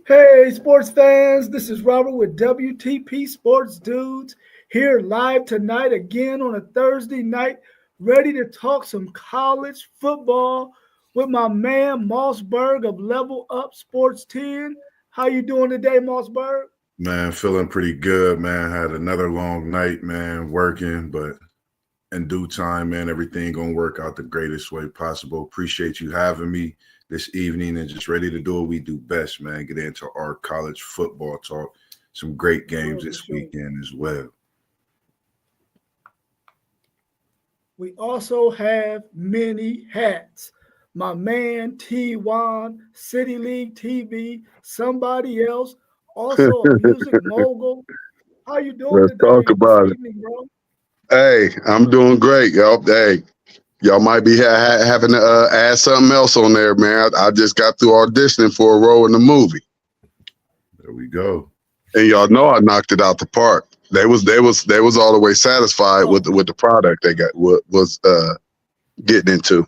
Hey, sports fans, this is Robert with WTP Sports Dudes here live tonight again on a Thursday night, ready to talk some college football with my man Mossberg of Level Up Sports 10. How you doing today, Mossberg? Man, feeling pretty good, man. Had another long night, man, working, but in due time, man, everything gonna work out the greatest way possible. Appreciate you having me this evening and just ready to do what we do best, man. Get into our college football talk. Some great For games sure, for this sure. weekend as well. We also have many hats. My man T1, City League TV, somebody else, also a music mogul. How you doing Let's talk today, this about it. evening, bro? Hey, I'm doing great, y'all. Hey, y'all might be having to add something else on there, man. I just got through auditioning for a role in the movie, There we go. and y'all know I knocked it out the park. They was all the way satisfied Oh, with the product they got was getting into.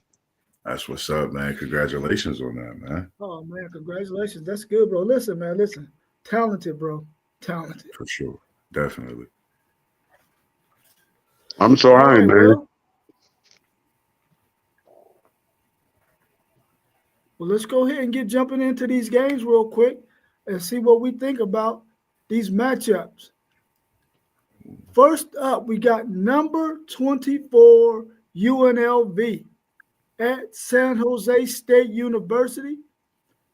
That's what's up, man. Congratulations on that, man. oh man, congratulations. That's good, bro. Listen, man, listen. Talented, bro. Talented. For sure. Definitely. I'm All sorry, right, man. well, let's go ahead and get jumping into these games real quick and see what we think about these matchups. First up, we got number 24 UNLV at San Jose State University.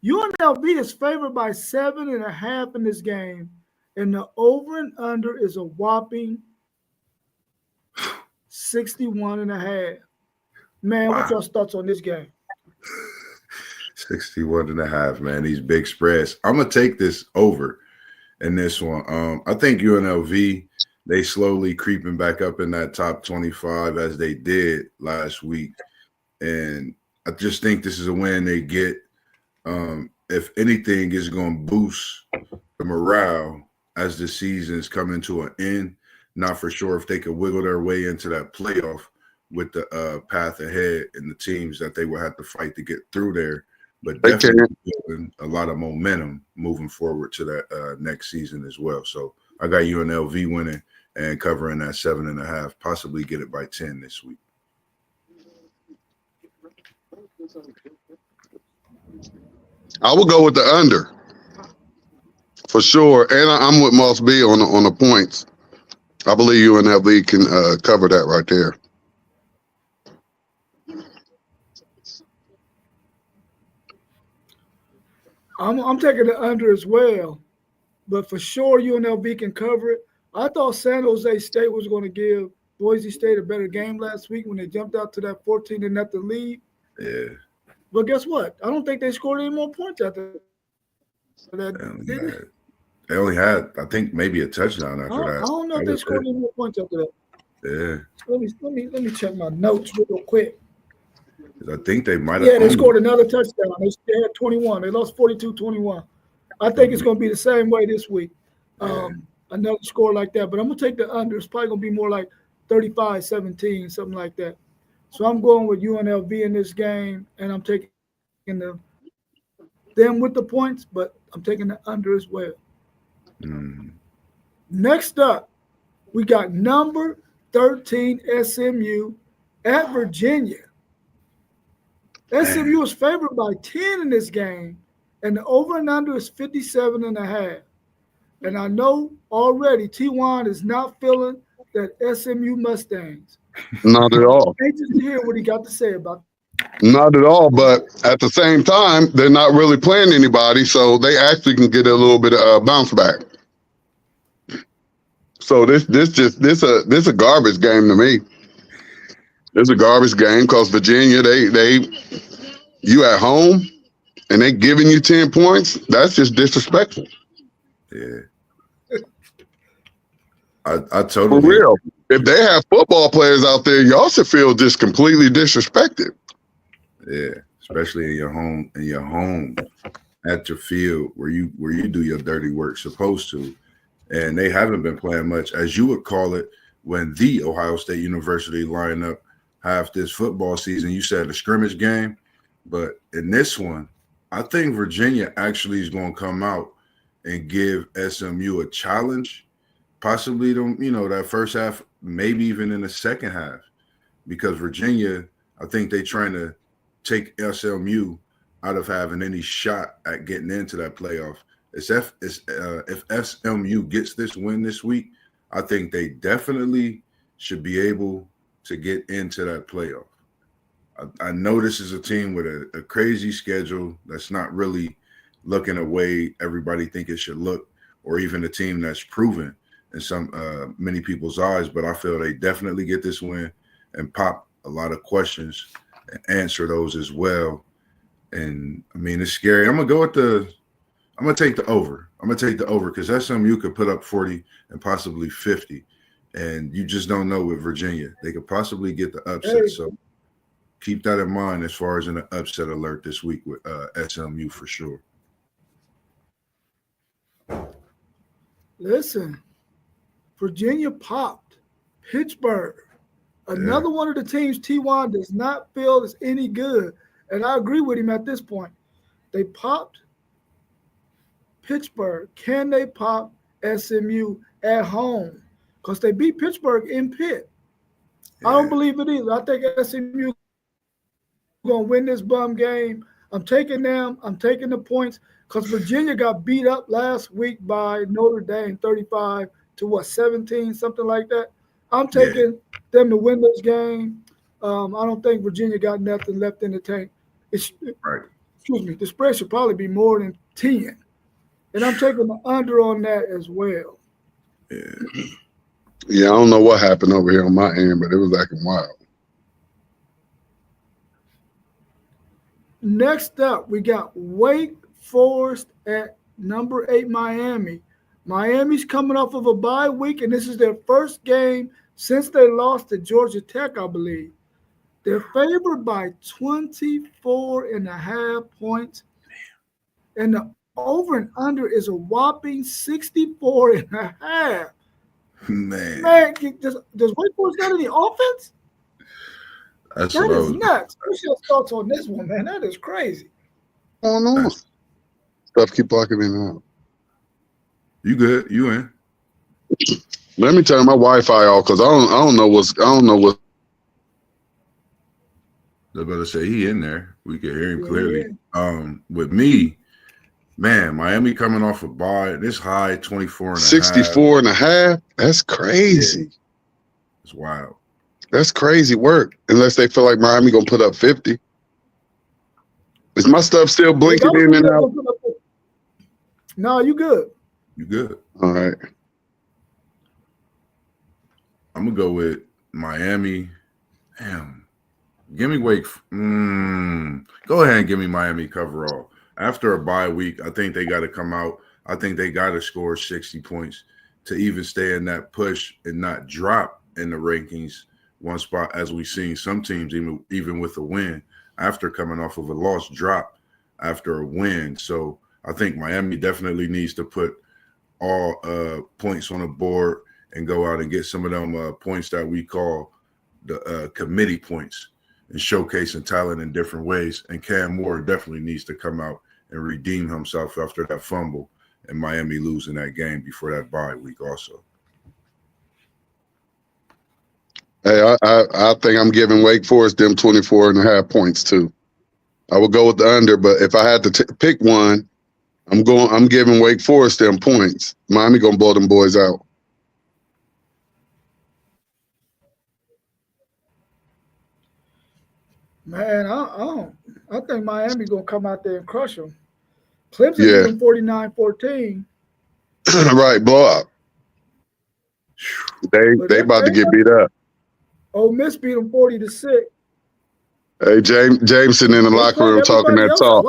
UNLV is favored by 7.5 in this game, and the over and under is a whopping 61 and a half. Man, what's Wow. your thoughts on this game? 61 and a half, man. These big spreads. I'm gonna take this over in this one. I think UNLV, they slowly creeping back up in that top 25 as they did last week. And I just think this is a win they get. If anything, is going to boost the morale as the season is coming to an end. Not for sure if they could wiggle their way into that playoff with the path ahead and the teams that they will have to fight to get through there. But They can't. definitely building a lot of momentum moving forward to that next season as well. So I got UNLV winning and covering that 7.5, possibly get it by 10 this week. I would go with the under for sure, and I'm with Moss B on the points. I believe UNLV can cover that right there. I'm taking the under as well, but for sure UNLV can cover it. I thought San Jose State was going to give Boise State a better game last week when they jumped out to that 14 to nothing lead. Yeah, But guess what? I don't think they scored any more points after that, they did only they? had, they only had I think, maybe a touchdown after I that. don't know if That they was it. scored any more points after that. Yeah, Let me check my notes real quick. 'cause I think they might have Yeah, they owned scored another touchdown. They had 21. They lost 42-21. I think it's it. going to be the same way this week. Yeah. Another score like that. But I'm going to take the under. It's probably going to be more like 35-17, something like that. So I'm going with UNLV in this game, and I'm taking them with the points, but I'm taking the under as well. Mm. Next up, we got number 13 SMU at Virginia. Man, SMU is favored by 10 in this game, and the over and under is 57 and a half. And I know already T1 is not feeling that SMU Mustangs. Not at I'm all. anxious to hear what he got to say about that. Not at all. But at the same time, they're not really playing anybody, so they actually can get a little bit of bounce back. So this a garbage game to me. It's a garbage game because Virginia, they you at home and they giving you 10 points. That's just disrespectful. yeah, I For totally real. agree. If they have football players out there, y'all should feel just completely disrespected. Yeah, especially in your home at your field where you do your dirty work supposed to, and they haven't been playing much, as you would call it, when the Ohio State University lineup half this football season. You said a scrimmage game, but in this one, I think Virginia actually is going to come out and give SMU a challenge, possibly that first half, maybe even in the second half, because Virginia, I think they're trying to take SMU out of having any shot at getting into that playoff. If SMU gets this win this week, I think they definitely should be able to get into that playoff. I know this is a team with a crazy schedule that's not really looking the way everybody think it should look, or even a team that's proven in some many people's eyes. But I feel they definitely get this win and pop a lot of questions and answer those as well. And I mean, it's scary. I'm gonna take the over. I'm gonna take the over because SMU could put up 40 and possibly 50, and you just don't know with Virginia. They could possibly get the upset. Hey. So keep that in mind as far as an upset alert this week with SMU for sure. Listen, Virginia popped Pittsburgh. Another one of the teams T1 does not feel is any good. And I agree with him at this point. They popped Pittsburgh. Can they pop SMU at home? Because they beat Pittsburgh in Pitt. I don't believe it either. I think SMU going to win this bum game. I'm taking them. I'm taking the points because Virginia got beat up last week by Notre Dame 35 to 17, something like that. I'm taking them to win this game. I don't think Virginia got nothing left in the tank. Right. Excuse me. The spread should probably be more than 10. And I'm taking the under on that as well. Yeah, I don't know what happened over here on my end, but it was acting wild. Next up, we got Wake Forest at number 8, Miami. Miami's coming off of a bye week, and this is their first game since they lost to Georgia Tech, I believe. They're favored by 24.5 points, and the over and under is a whopping 64.5. Man, does Wake Forest got any offense? That is nuts. What's your thoughts on this one, man? That is crazy. Oh no, stuff keep blocking me now. You good? You in? Let me turn my Wi-Fi off because I don't know what. I was about to say he in there. We can hear him clearly. With me, man, Miami coming off a bye. This high 24.5. 64.5. That's crazy. Yeah. It's wild. That's crazy work. Unless they feel like Miami gonna put up 50. Is my stuff still blinking in and out? No, you good. You good? All right. I'm gonna go with Miami. Damn. Give me Wake. Go ahead and give me Miami cover all. After a bye week, I think they got to come out. I think they got to score 60 points to even stay in that push and not drop in the rankings one spot, as we've seen some teams, even with a win, after coming off of a loss, drop after a win. So I think Miami definitely needs to put all points on the board and go out and get some of them points that we call the committee points and showcasing talent in different ways. And Cam Moore definitely needs to come out and redeem himself after that fumble and Miami losing that game before that bye week also. Hey, I think I'm giving Wake Forest them 24.5 points too. I would go with the under, but if I had to pick one, I'm giving Wake Forest them points. Miami gonna blow them boys out. Man, I think Miami gonna come out there and crush them. Clemson beat them 49-14. Right, blow up. They about to get beat up. Ole Miss beat them 40-6. Hey, Jameson in the locker room talking that talk.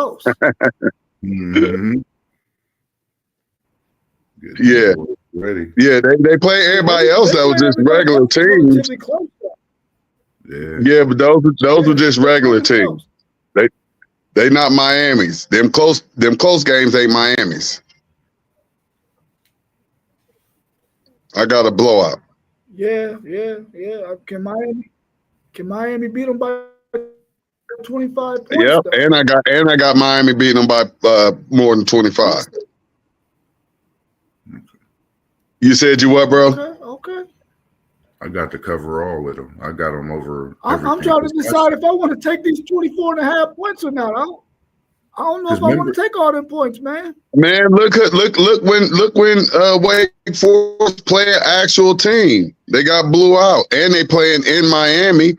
Mm-hmm. Yeah. Ready. Yeah, they play everybody else that was just regular teams. Yeah, but those were just regular teams. They not Miami's. Them close games ain't Miami's. I got a blowout. Yeah. Can Miami beat them by 25 points. Yeah, though. and I got Miami beating them by more than 25. You said you what, bro? Okay. I got to cover all with them. I got them over. I'm trying to decide if I want to take these 24.5 points or not. I don't know if I want to take all them points, man. Man, look when Wake Forest play an actual team. They got blew out, and they playing in Miami.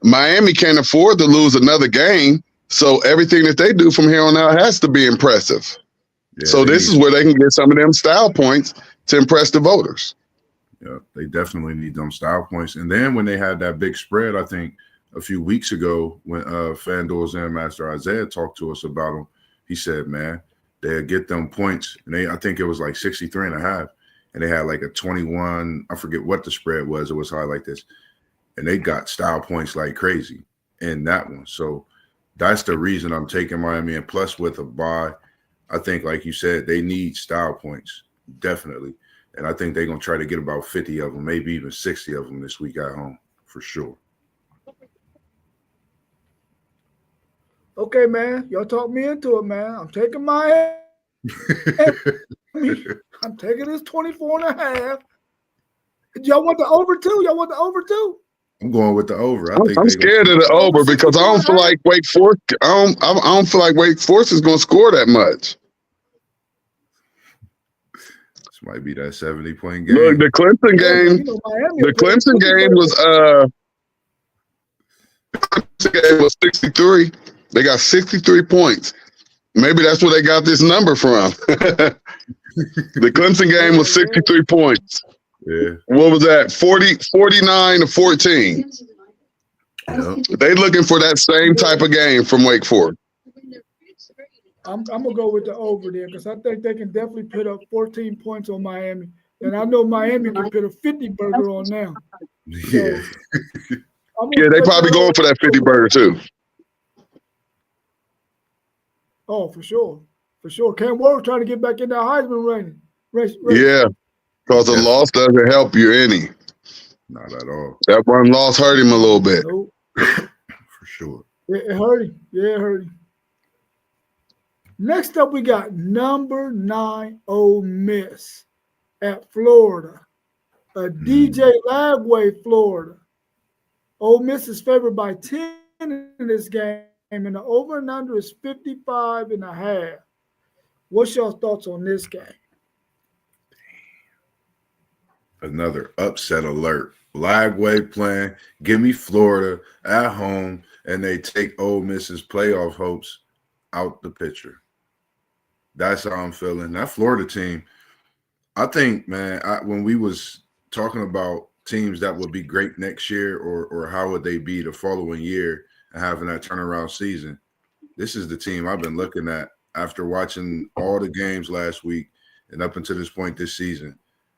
Miami can't afford to lose another game, so everything that they do from here on out has to be impressive. Yeah, so this is where they can get some of them style points to impress the voters. Yeah, they definitely need them style points. And then when they had that big spread, I think a few weeks ago when FanDuel's Zen Master Isaiah talked to us about them, he said, man, they'll get them points. And I think it was like 63.5. And they had like a 21, I forget what the spread was. It was high like this. And they got style points like crazy in that one. So that's the reason I'm taking Miami. And plus with a bye, I think, like you said, they need style points, definitely. And I think they're going to try to get about 50 of them, maybe even 60 of them this week at home, for sure. Okay, man. Y'all talk me into it, man. I'm taking my I'm taking this 24.5. Y'all want the over too? I'm going with the over. I'm scared of the over because I don't feel like Wake Forest. I don't feel like Wake Forest is going to score that much. This might be that 70-point game. Look, the Clemson game. The Clemson game was 63. They got 63 points. Maybe that's where they got this number from. The Clemson game was 63 points. Yeah. What was that? 49 to 14. Yep. They looking for that same type of game from Wake Forest. I'm gonna go with the over there because I think they can definitely put up 14 points on Miami, and I know Miami can put a 50 burger on them. Yeah. Yeah, they probably going for that 50 burger too. Oh, for sure. Cam Ward trying to get back in that Heisman race. Yeah, because a loss doesn't help you any. Not at all. That one loss hurt him a little bit. Nope. For sure. It hurt him. Yeah, it hurt him. Next up, we got number 9 Ole Miss at Florida. DJ Lagway, Florida. Ole Miss is favored by 10 in this game, and the over and under is 55.5. What's your thoughts on this game? Another upset alert. Lagway playing. Give me Florida at home, and they take Ole Miss's playoff hopes out the picture. That's how I'm feeling. That Florida team, I think, man, when we was talking about teams that would be great next year or how would they be the following year and having that turnaround season, this is the team I've been looking at after watching all the games last week and up until this point this season.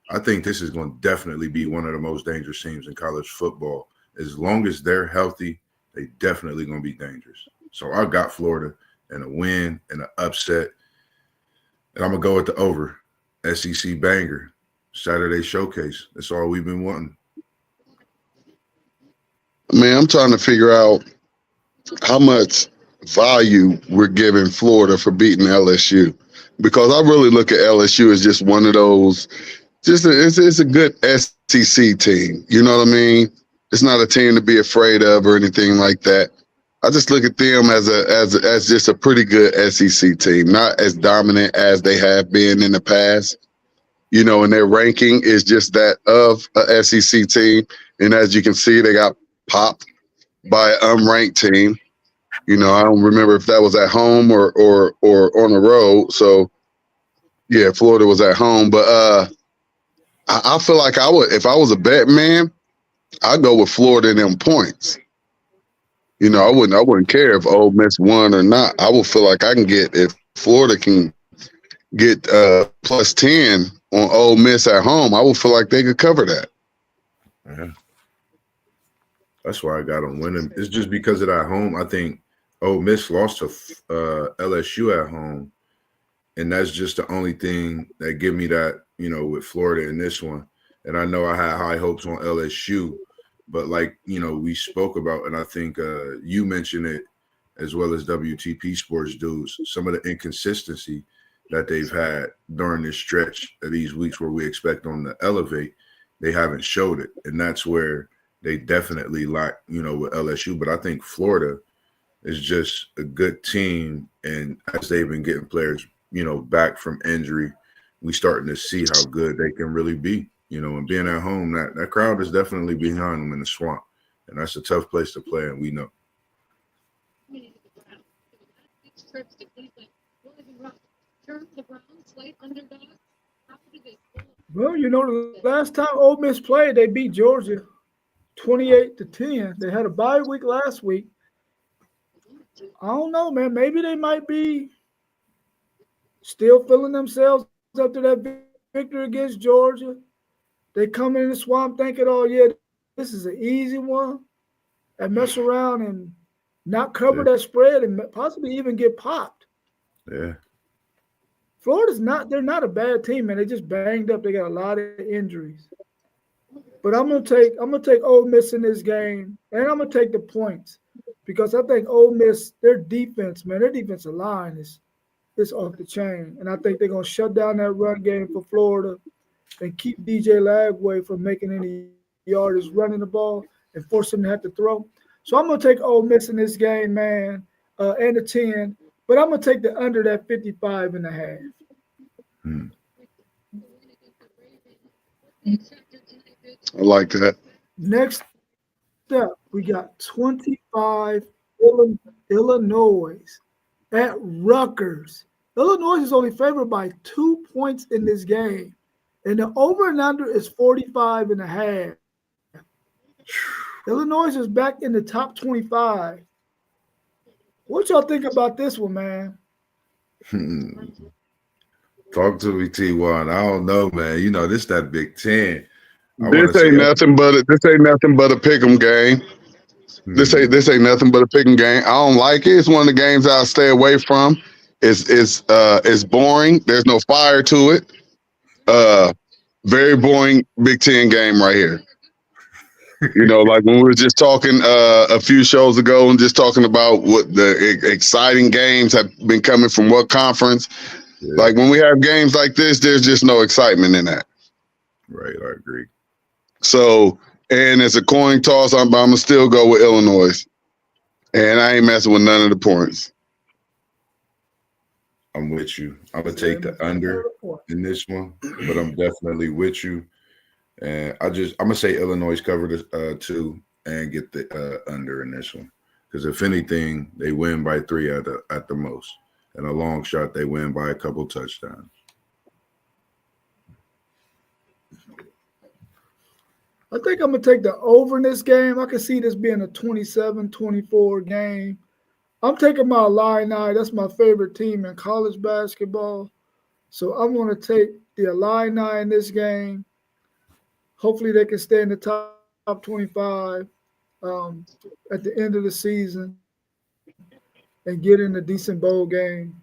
I think this is going to definitely be one of the most dangerous teams in college football. As long as they're healthy, they definitely going to be dangerous. So I got Florida and a win and an upset. And I'm going to go with the over. SEC banger. Saturday showcase. That's all we've been wanting. Man, I'm trying to figure out how much value we're giving Florida for beating LSU. Because I really look at LSU as just one of those, it's a good SEC team. You know what I mean? It's not a team to be afraid of or anything like that. I just look at them as just a pretty good SEC team, not as dominant as they have been in the past. You know, and their ranking is just that of a SEC team. And as you can see, they got popped by an unranked team. You know, I don't remember if that was at home or on the road. So, yeah, Florida was at home. But I feel like I would, if I was a bet man, I'd go with Florida in them points. You know, I wouldn't care if Ole Miss won or not. I would feel like I can get, if Florida can get plus 10 on Ole Miss at home, I would feel like they could cover that. Yeah. That's why I got them winning. It's just because of that home. I think Ole Miss lost to LSU at home, and that's just the only thing that give me that, you know, with Florida in this one. And I know I had high hopes on LSU, but like, you know, we spoke about, and I think you mentioned it as well as WTP Sports dudes, some of the inconsistency that they've had during this stretch of these weeks where we expect them to elevate, they haven't showed it. And that's where they definitely lack, with LSU. But I think Florida is just a good team. And as they've been getting players, back from injury, we starting to see how good they can really be, and being at home, that crowd is definitely behind them in the Swamp. And that's a tough place to play, and we know. Well, the last time Ole Miss played, they beat Georgia 28-10. They had a bye week last week. I don't know, man. Maybe they might be still feeling themselves after that victory against Georgia. They come in the Swamp thinking, oh, yeah, this is an easy one, and mess around and not cover that spread and possibly even get popped. Yeah. They're not a bad team, man. They just banged up. They got a lot of injuries. But I'm gonna take Ole Miss in this game, and I'm gonna take the points because I think Ole Miss, their defense, man, their defensive line is off the chain. And I think they're gonna shut down that run game for Florida and keep DJ Lagway from making any yardage running the ball and force him to have to throw. So I'm gonna take Ole Miss in this game, man, and a 10. But I'm going to take the under that 55.5. I like that. Next up, we got 25 Illinois at Rutgers. Illinois is only favored by 2 points in this game. And the over and under is 45.5. Illinois is back in the top 25. What y'all think about this one, man? Talk to me, T1. I don't know, man. This that Big Ten. This ain't nothing but a pick'em game. This ain't nothing but a pick'em game. I don't like it. It's one of the games I'll stay away from. It's boring. There's no fire to it. Very boring Big Ten game right here. Like when we were just talking a few shows ago and just talking about what the exciting games have been coming from what conference. Yeah. Like when we have games like this, there's just no excitement in that. Right, I agree. So, and it's a coin toss. I'm going to still go with Illinois. And I ain't messing with none of the points. I'm with you. I'm going to take the under in this one, but I'm definitely with you. And I'm gonna say Illinois cover the 2 and get the under in this one, because if anything, they win by 3 at the most, and a long shot they win by a couple touchdowns. I think I'm gonna take the over in this game. I can see this being a 27-24 game. I'm taking my Illini. That's my favorite team in college basketball, so I'm gonna take the Illini in this game. Hopefully they can stay in the top 25 at the end of the season and get in a decent bowl game.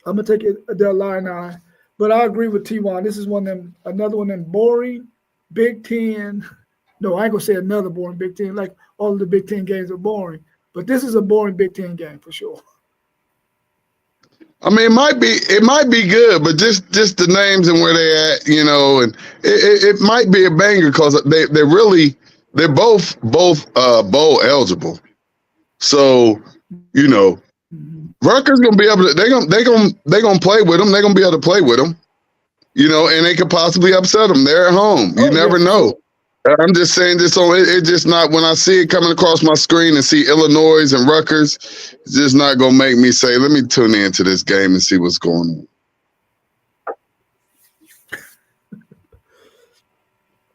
I'm going to take the Illini. But I agree with T1. This is another one of them boring Big Ten. No, I ain't going to say another boring Big Ten. Like all of the Big Ten games are boring. But this is a boring Big Ten game for sure. I mean, it might be good, but just the names and where they at, and it might be a banger because they're both bowl eligible. So, Rutgers gonna be able to they're gonna play with them. They're gonna be able to play with them, and they could possibly upset them. They're at home. You never know. I'm just saying this it's just not, when I see it coming across my screen and see Illinois and Rutgers, it's just not going to make me say, let me tune into this game and see what's going on.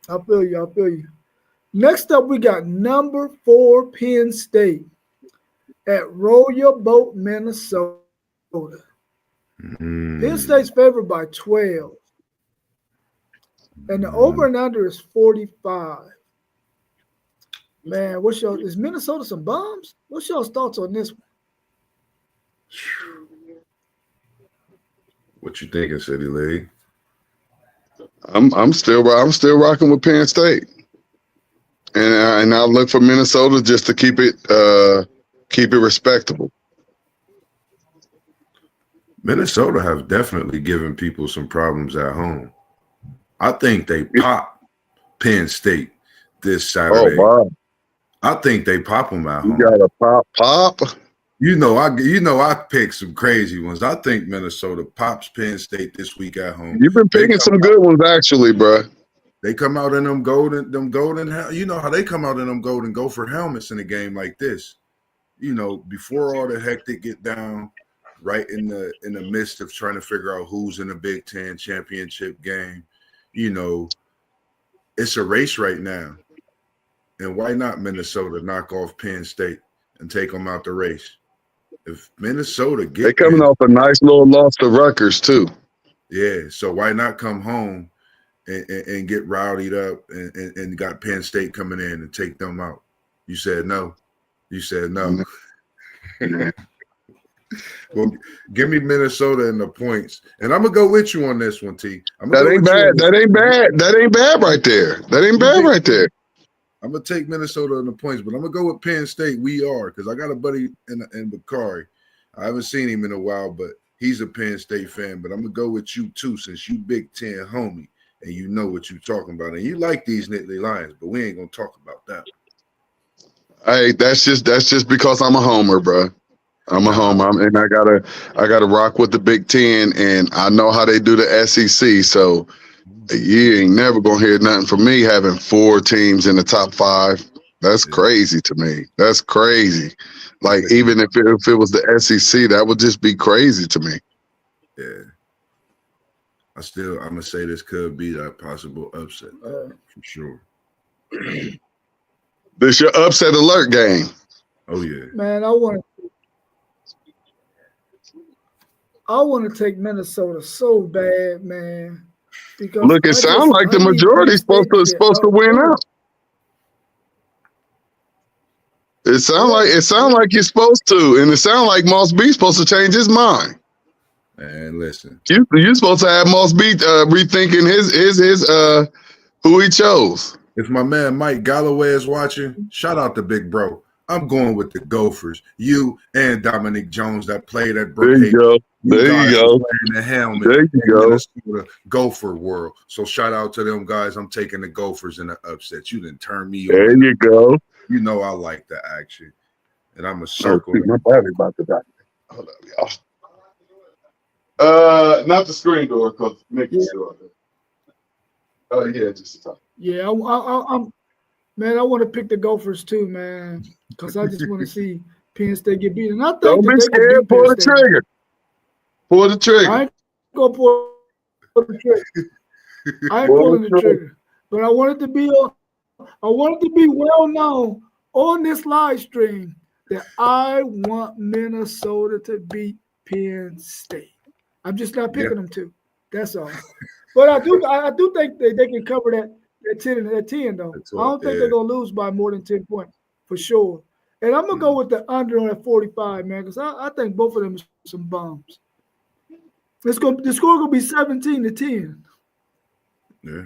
I feel you. Next up, we got number 4 Penn State at Roll Your Boat, Minnesota. Penn State's favored by 12. And the over and under is 45. Man, is Minnesota some bums? What's y'all's thoughts on this one? What you thinking, City League? I'm still rocking with Penn State, and I'll look for Minnesota just to keep it Keep it respectable. Minnesota have definitely given people some problems at home. I think they pop Penn State this Oh, Saturday. wow. I think they pop them at You home. got a pop. You know, I picked some crazy ones. I think Minnesota pops Penn State this week at home. You've been picking some good ones, actually, bro. They come out in them golden. You know how they come out in them golden gopher helmets in a game like this. You know, before all the hectic get down, right in the midst of trying to figure out who's in the Big Ten championship game. You know, it's a race right now. And why not Minnesota knock off Penn State and take them out the race? If Minnesota They coming off a nice little loss to Rutgers too. Yeah, so why not come home and get rowdied up and got Penn State coming in and take them out? You said no. You said no. Well, give me Minnesota and the points, and I'm gonna go with you on this one, T. That ain't bad. That ain't bad. That ain't bad right there. That ain't bad right there. I'm gonna take Minnesota and the points, but I'm gonna go with Penn State. We are, because I got a buddy in Bakari. I haven't seen him in a while, but he's a Penn State fan. But I'm gonna go with you too, since you Big Ten homie and you know what you're talking about, and you like these Nittany Lions, but we ain't gonna talk about that. Hey, that's just because I'm a homer, bro. I'm a homer, and I gotta rock with the Big Ten, and I know how they do the SEC. So you ain't never gonna hear nothing from me having 4 teams in the top 5. That's crazy to me. That's crazy. Like, even if it was the SEC, that would just be crazy to me. Yeah. I'm gonna say this could be that possible upset for sure. This your upset alert game. Oh yeah. Man, I want to take Minnesota so bad, man. Because Look, it sounds like the majority's supposed to win out. It sounds like you're supposed to, and it sounds like Moss B's supposed to change his mind. Man, listen. You're supposed to have Moss B rethinking his who he chose. If my man Mike Galloway is watching, shout out to Big Bro. I'm going with the Gophers. You and Dominic Jones that played at Brookhaven. There you go. There you go. Wearing the helmet. There you go. Minnesota Gopher world. So shout out to them guys. I'm taking the Gophers in the upset. You didn't turn me on. There you go. You know I like the action. And I'm a circle. My battery about to die. Hold up, y'all. Not the screen door, because Mickey's still out there. Oh yeah, just a time. Yeah, I'm man, I want to pick the Gophers too, man, because I just want to see Penn State get beaten. I think Don't be scared. Pull the trigger. Pull the trigger. I ain't gonna pull the trigger. I ain't pulling the trigger, but I want it to be well known on this live stream that I want Minnesota to beat Penn State. I'm just not picking them to. That's all. But I do think they can cover that 10 though. I don't think they're gonna lose by more than 10 points for sure. And I'm gonna go with the under on at 45, man, because I think both of them are some bums. The score gonna be 17-10. Yeah.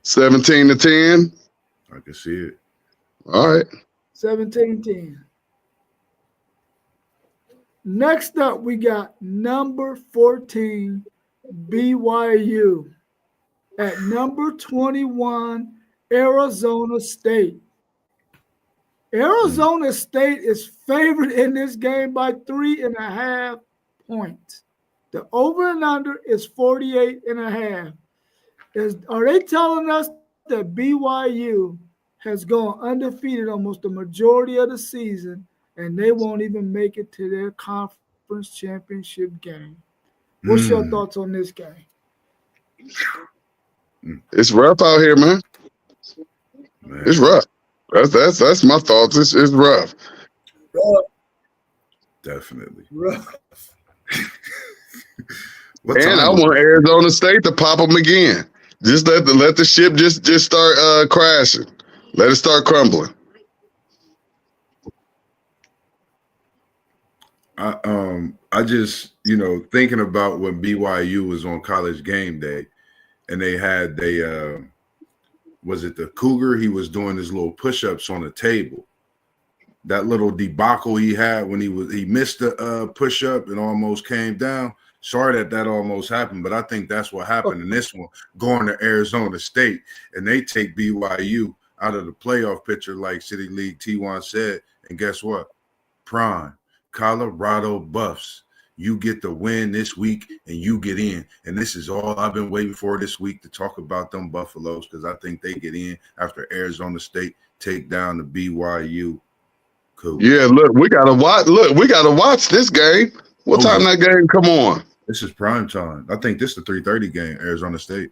17-10. I can see it. All right. 17-10. Next up, we got number 14, BYU. At number 21, Arizona State. Arizona State is favored in this game by 3.5 points. The over and under is 48.5. Are they telling us that BYU has gone undefeated almost the majority of the season and they won't even make it to their conference championship game? What's your thoughts on this game? It's rough out here, man. It's rough. That's my thoughts. It's rough. Definitely. Rough. And I want Arizona State to pop them again. Just let the ship just start crashing. Let it start crumbling. I just, thinking about when BYU was on College Game Day and they had was it the Cougar? He was doing his little push-ups on the table. that little debacle he had when he missed the push up and almost came down. Sorry that almost happened, but I think that's what happened in this one, going to Arizona State, and they take BYU out of the playoff picture, like City League T1 said. And guess what? Prime, Colorado Buffs. You get the win this week, and you get in. And this is all I've been waiting for this week to talk about them Buffaloes, because I think they get in after Arizona State take down the BYU. Cool. Yeah, look, we gotta watch this game. What time that game come on? This is prime time. I think this is the 3:30 game, Arizona State.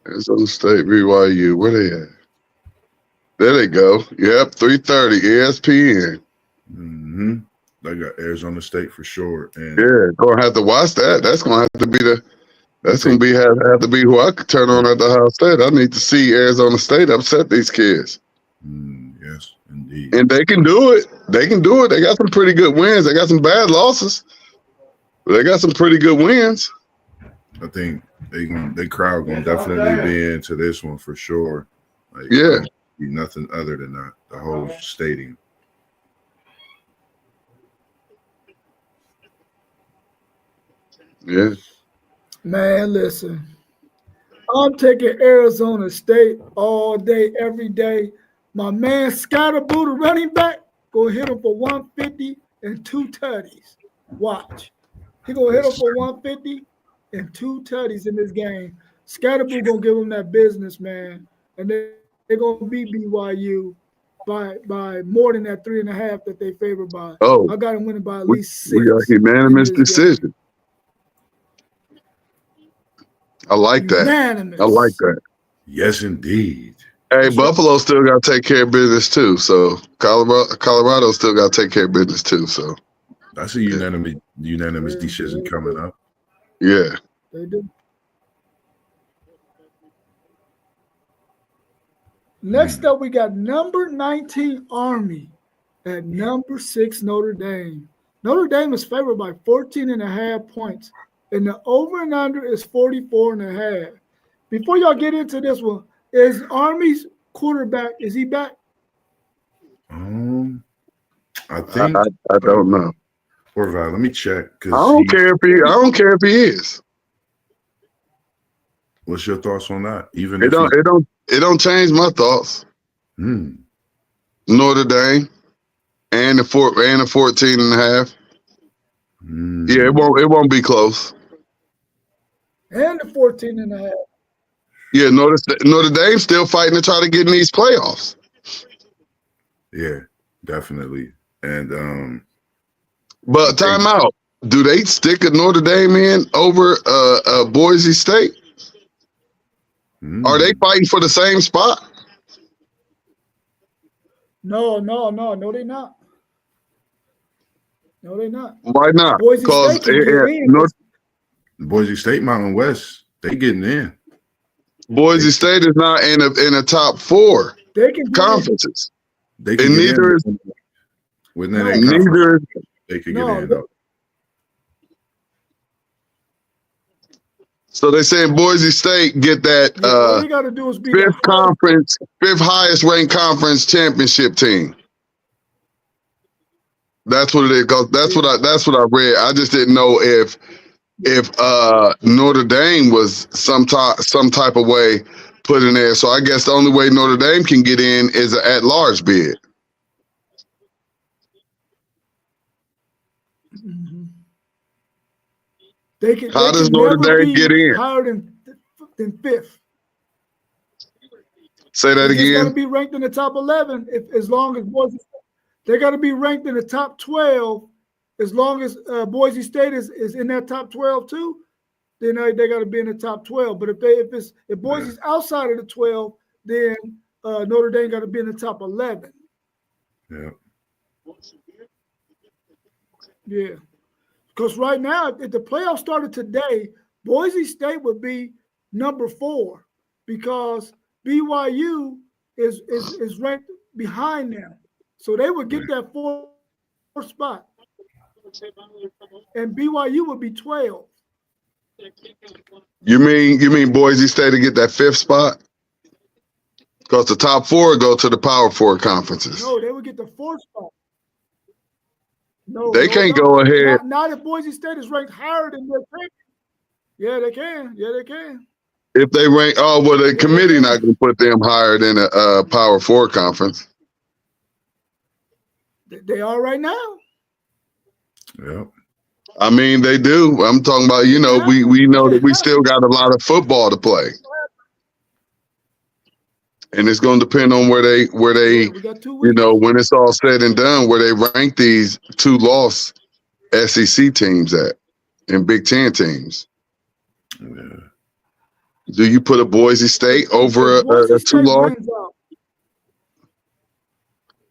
Arizona State, BYU. Where they at? There they go. Yep, 3:30, ESPN. Mm-hmm. They got Arizona State for sure. And yeah, gonna have to watch that. That's gonna have to be have to be who I could turn on at the Ohio State. I need to see Arizona State upset these kids. Yes, indeed. And they can do it. They can do it. They got some pretty good wins. They got some bad losses, but they got some pretty good wins. I think they crowd gonna definitely be into this one for sure. Like, yeah, be nothing other than that. The whole stadium. Yeah. Man, listen. I'm taking Arizona State all day, every day. My man Scottaboo, the running back, gonna hit him for 150 and 2 tutties. Watch. He gonna hit him for 150 and 2 tutties in this game. Scottaboo gonna give him that business, man. And they're gonna beat BYU by more than that 3.5 that they favored by. Oh, I got him winning by at least 6. We got unanimous decision. I like that. Unanimous. I like that. Yes, indeed. Hey, Buffalo still got to take care of business too. So Colorado still got to take care of business too. So that's a unanimous decision coming up. Yeah, they do. Next up, we got number 19 Army at number 6 Notre Dame. Notre Dame is favored by 14.5 points, and the over and under is 44.5. Before y'all get into this one, is Army's quarterback, is he back? I think I don't know. Let me check. I don't care if he is. What's your thoughts on that? It don't change my thoughts. Notre Dame and the 14.5. Yeah, it won't be close. And the 14.5. Yeah, Notre Dame still fighting to try to get in these playoffs. Yeah, definitely. And but time out. Do they stick a Notre Dame in over Boise State? Are they fighting for the same spot? No, they're not. No, they're not. Why not? Boise State can get in. Boise State, Mountain West, they getting in. Boise State is not in a top 4 conferences. They can neither is neither they can get in. So they saying Boise State get that all you gotta do is be fifth highest ranked conference championship team. That's what it is. That's what I read. I just didn't know if Notre Dame was some type of way put in there. So I guess the only way Notre Dame can get in is an at-large bid. How does Notre Dame get in? Higher than 5th. Say that again. They got to be ranked in the top 11 as long as Boise State. They got to be ranked in the top 12 as long as Boise State is in that top 12 too. Then they got to be in the top 12. But if Boise's outside of the 12, then Notre Dame got to be in the top 11. Yeah. Yeah. Because right now, if the playoffs started today, Boise State would be number 4 because BYU is ranked behind them. So they would get that 4th spot. And BYU would be 12. You mean Boise State to get that 5th spot? Because the top 4 go to the Power 4 conferences. No, they would get the 4th spot. No, They can't go ahead. Not if Boise State is ranked higher than their champion. Yeah, they can. Yeah, they can. If they rank, the committee not going to put them higher than a Power 4 conference. They are right now. Yeah. I mean, they do. I'm talking about, we know that we still got a lot of football to play. And it's going to depend on where they, We got 2 weeks. when it's all said and done, where they rank these 2-loss SEC teams at and Big Ten teams. Yeah. Do you put a Boise State over a Boise State 2-loss? wins out.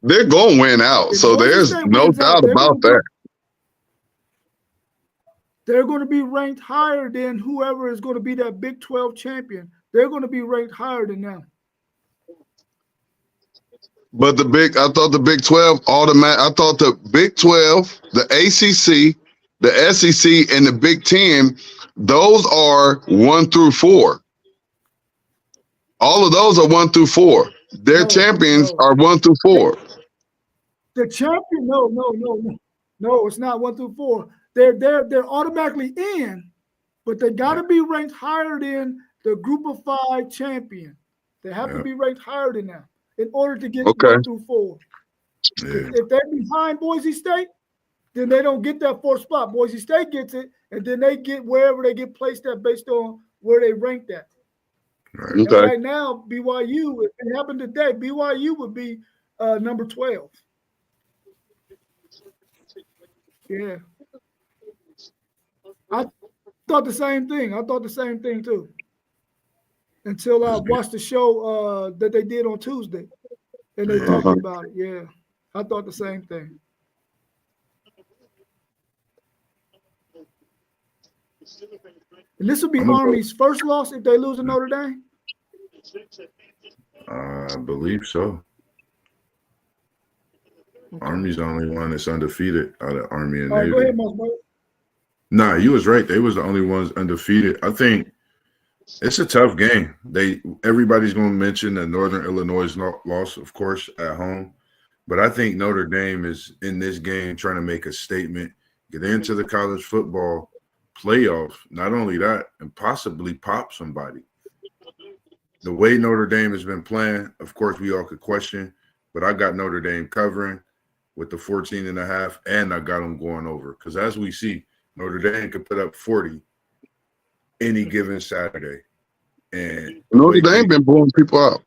They're going to win out. If So Boise there's State no wins out, doubt they're about gonna that. They're going to be ranked higher than whoever is going to be that Big 12 champion. They're going to be ranked higher than them. But I thought the Big 12 I thought the Big 12, the ACC, the SEC, and the Big 10, those are 1 through 4. All of those are 1 through 4. Their champions are 1 through 4. The champion, no, it's not 1 through 4. They're automatically in, but they got to be ranked higher than the Group of 5 champion. They have to be ranked higher than them in order to get 1 through 4. Yeah. If they're behind Boise State, then they don't get that 4th spot. Boise State gets it, and then they get wherever they get placed at based on where they ranked at. Right. And Okay. right now, BYU, if it happened today, BYU would be number 12. Yeah. I thought the same thing too. Until I watched the show that they did on Tuesday, and they talked about it. Yeah, I thought the same thing. And this will be Army's first loss if they lose to Notre Dame. I believe so. Army's the only one that's undefeated out of Army and All right, Navy. go ahead, Moss. Nah, you was right. They was the only ones undefeated. I think it's a tough game. Everybody's going to mention the Northern Illinois loss, of course, at home. But I think Notre Dame is in this game trying to make a statement, get into the college football playoff. Not only that, and possibly pop somebody. The way Notre Dame has been playing, of course, we all could question, but I got Notre Dame covering with the 14.5, and I got them going over. Because as we see, Notre Dame could put up 40 any given Saturday. And Notre Dame been blowing people out.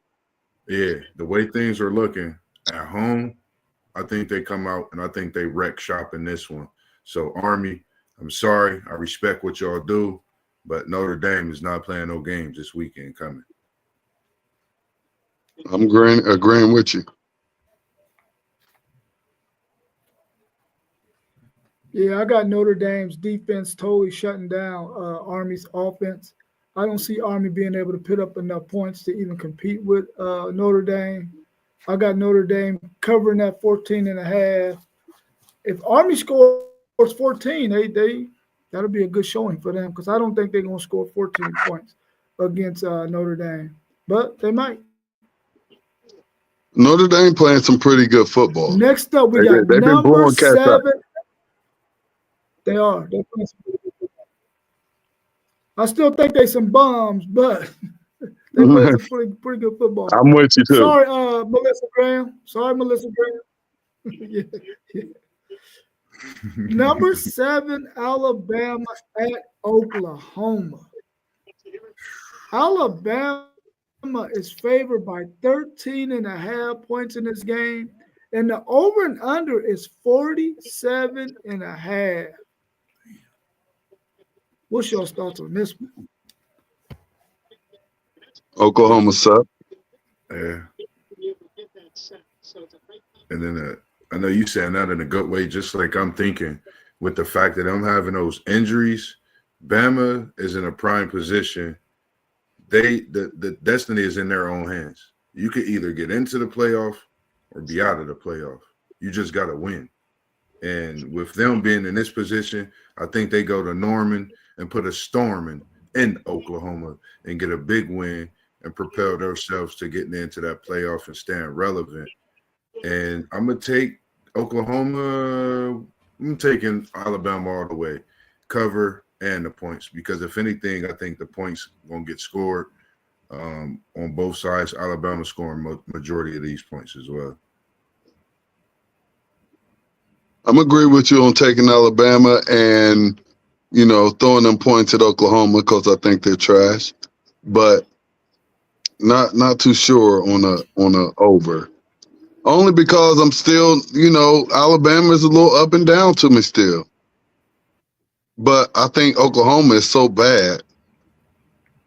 Yeah, the way things are looking at home, I think they come out and I think they wreck shop in this one. So, Army, I'm sorry. I respect what y'all do, but Notre Dame is not playing no games this weekend coming. I'm agreeing with you. Yeah, I got Notre Dame's defense totally shutting down Army's offense. I don't see Army being able to put up enough points to even compete with Notre Dame. I got Notre Dame covering that 14.5. If Army scores 14, that'll be a good showing for them because I don't think they're going to score 14 points against Notre Dame, but they might. Notre Dame playing some pretty good football. Next up, we got number 7. They are. They're playing some pretty good football. I still think they some bums, but they play some pretty good football. I'm with you too. Sorry, Melissa Graham. Yeah. Number 7, Alabama at Oklahoma. Alabama is favored by 13.5 points in this game, and the over and under is 47.5. What's your thoughts on this one? Oklahoma suck. Yeah. And then I know you saying that in a good way, just like I'm thinking with the fact that I'm having those injuries. Bama is in a prime position. The destiny is in their own hands. You could either get into the playoff or be out of the playoff. You just got to win. And with them being in this position, I think they go to Norman and put a storm in Oklahoma and get a big win and propel themselves to getting into that playoff and staying relevant. And I'm gonna take Oklahoma. I'm taking Alabama all the way, cover and the points, because if anything, I think the points gonna get scored on both sides. Alabama scoring majority of these points as well. I'm agree with you on taking Alabama and, throwing them points at Oklahoma because I think they're trash, but not too sure on a over. Only because I'm still, Alabama is a little up and down to me still. But I think Oklahoma is so bad.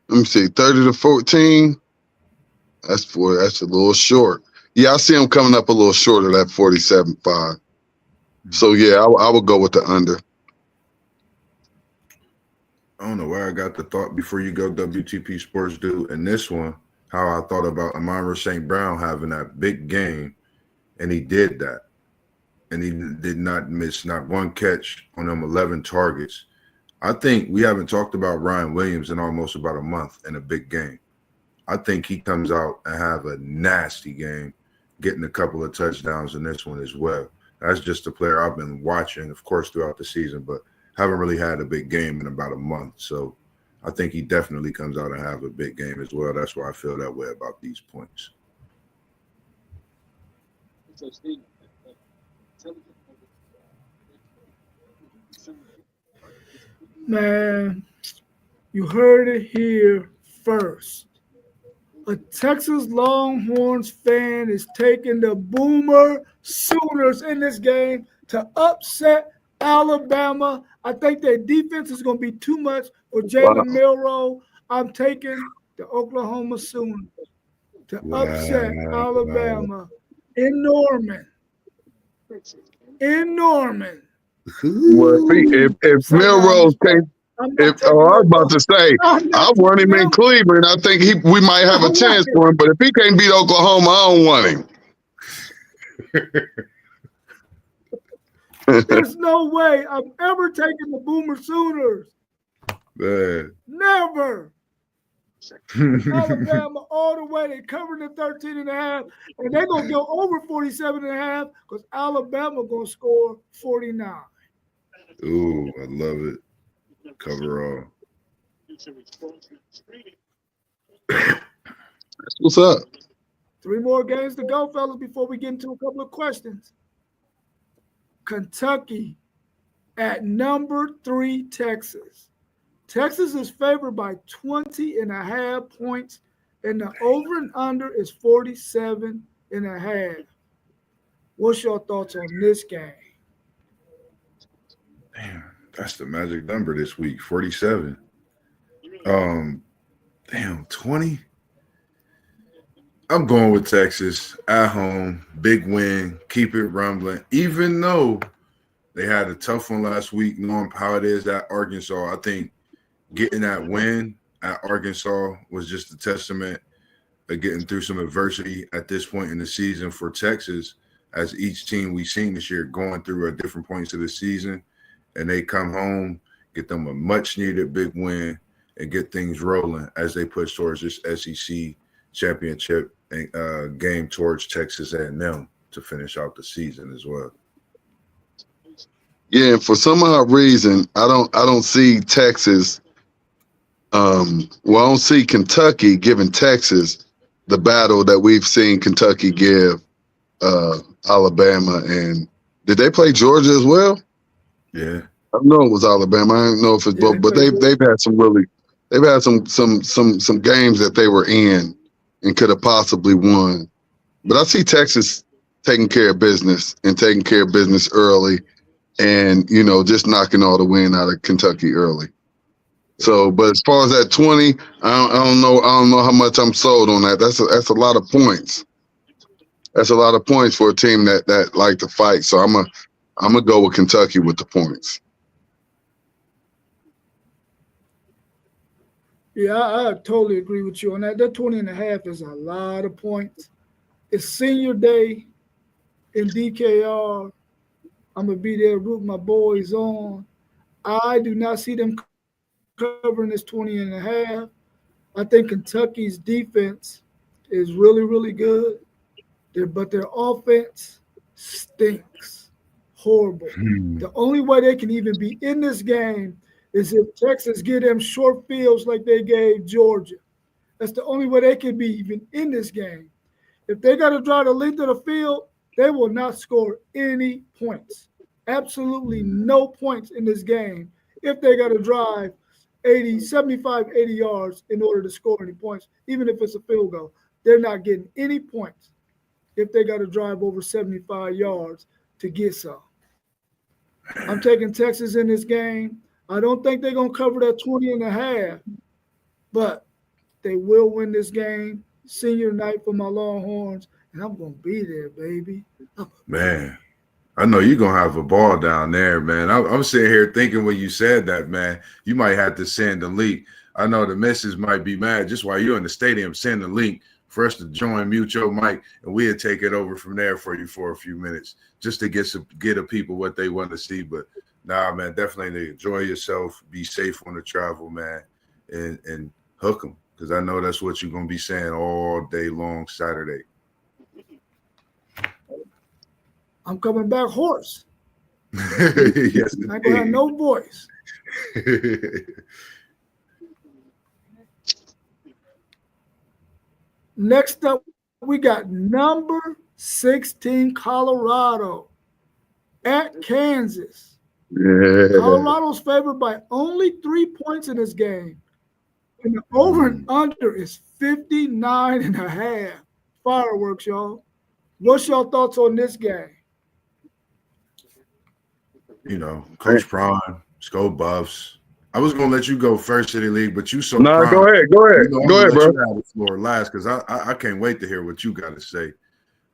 Let me see, 30-14. That's a little short. Yeah, I see them coming up a little short of that 47-5. So yeah, I would go with the under. I don't know where I got the thought before you go WTP Sports do, and this one, how I thought about Amon-Ra St. Brown having that big game, and he did that. And he did not miss not one catch on them 11 targets. I think we haven't talked about Ryan Williams in almost about a month in a big game. I think he comes out and have a nasty game, getting a couple of touchdowns in this one as well. That's just a player I've been watching, of course, throughout the season, but haven't really had a big game in about a month. So I think he definitely comes out and have a big game as well. That's why I feel that way about these points. Man, you heard it here first. A Texas Longhorns fan is taking the Boomer Sooners in this game to upset Alabama. I think their defense is going to be too much for Jalen Milroe. I'm taking the Oklahoma Sooners to upset Alabama in Norman. In Norman. Well, if Milrose can't, I was about to say, I want him in Cleveland. I think we might have a chance for him, but if he can't beat Oklahoma, I don't want him. There's no way I'm ever taking the Boomer Sooners. Man. Never. Alabama all the way. They covered the 13.5, and they're going to go over 47.5 because Alabama going to score 49. Ooh, I love it. Cover all. What's up? 3 more games to go, fellas, before we get into a couple of questions. Kentucky at number 3, Texas. Texas is favored by 20.5 points, and the over and under is 47.5. What's your thoughts on this game? Damn, that's the magic number this week, 47. Damn, 20. I'm going with Texas at home, big win, keep it rumbling. Even though they had a tough one last week, knowing how it is at Arkansas, I think getting that win at Arkansas was just a testament of getting through some adversity at this point in the season for Texas, as each team we've seen this year going through at different points of the season, and they come home, get them a much-needed big win, and get things rolling as they push towards this SEC championship game towards Texas A&M to finish out the season as well. Yeah, and for some odd reason, I don't see Texas. I don't see Kentucky giving Texas the battle that we've seen Kentucky give Alabama. And did they play Georgia as well? Yeah, I know it was Alabama. I don't know if it's both, but they've had some some games that they were in and could have possibly won. But I see Texas taking care of business early, and just knocking all the wind out of Kentucky early. So, but as far as that 20, I don't know how much I'm sold on that. That's a lot of points. That's a lot of points for a team that like to fight. So I'm gonna go with Kentucky with the points. Yeah, I totally agree with you on that. That 20.5 is a lot of points. It's senior day in DKR. I'm going to be there rooting my boys on. I do not see them covering this 20.5. I think Kentucky's defense is really, really good, but their offense stinks. Horrible. The only way they can even be in this game is if Texas give them short fields like they gave Georgia. That's the only way they can be even in this game. If they got to drive the length of the field, they will not score any points. Absolutely no points in this game if they got to drive 75, 80 yards in order to score any points, even if it's a field goal. They're not getting any points if they got to drive over 75 yards to get some. I'm taking Texas in this game. I don't think they're going to cover that 20 and a half, but they will win this game. Senior night for my Longhorns, and I'm going to be there, baby. Man, I know you're going to have a ball down there, man. I'm sitting here thinking when you said that, man, you might have to send a link. I know the missus might be mad just while you're in the stadium. Send a link for us to join Mutual Mike, and we'll take it over from there for you for a few minutes just to get the people what they want to see. But nah, man, definitely enjoy yourself. Be safe on the travel, man, and hook them, because I know that's what you're going to be saying all day long Saturday. I'm coming back hoarse. Yes, I ain't going to have no voice. Next up, we got number 16 Colorado at Kansas. Yeah. Colorado's favored by only 3 points in this game. And the over and under is 59 and a half. Fireworks, y'all. What's your thoughts on this game? You know, Coach Prime, Sco Buffs. I was gonna let you go first, City League, but you so No, prime. go ahead, You know, go ahead, bro. You have the floor last, because I can't wait to hear what you got to say.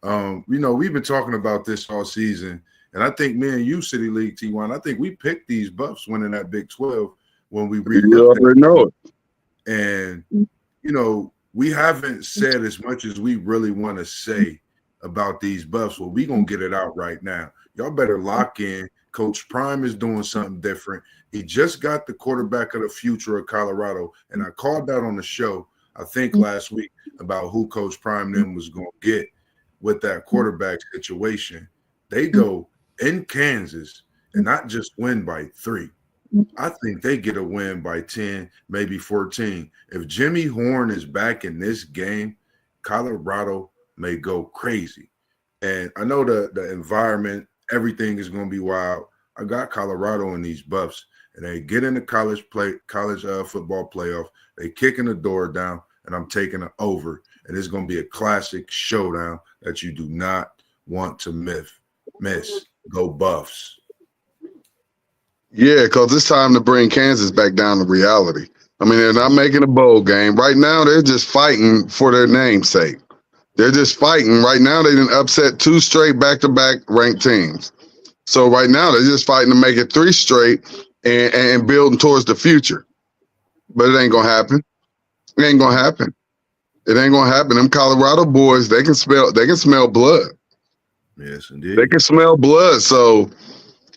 You know, we've been talking about this all season, and I think me and you, City League T1, I think we picked these Buffs winning that Big 12 when we You relooked already know it. And you know, we haven't said as much as we really want to say about these Buffs. Well, we're gonna get it out right now. Y'all better lock in. Coach Prime is doing something different. He just got the quarterback of the future of Colorado, and I called that on the show, I think last week, about who Coach Prime then was going to get with that quarterback situation. They go in Kansas and not just win by 3. I think they get a win by 10, maybe 14. If Jimmy Horn is back in this game, Colorado may go crazy. And I know the environment, everything is going to be wild. I got Colorado in these Buffs, and they get in the college football playoff. They kicking the door down, and I'm taking it over. And it's going to be a classic showdown that you do not want to miss. Go Buffs. Yeah, because it's time to bring Kansas back down to reality. I mean, they're not making a bowl game. Right now, they're just fighting for their namesake. They're just fighting. Right now, they didn't upset 2 straight back-to-back ranked teams. So right now, they're just fighting to make it 3 straight and building towards the future. But it ain't going to happen. It ain't going to happen. It ain't going to happen. Them Colorado boys, they can smell blood. Yes, indeed. They can smell blood. So,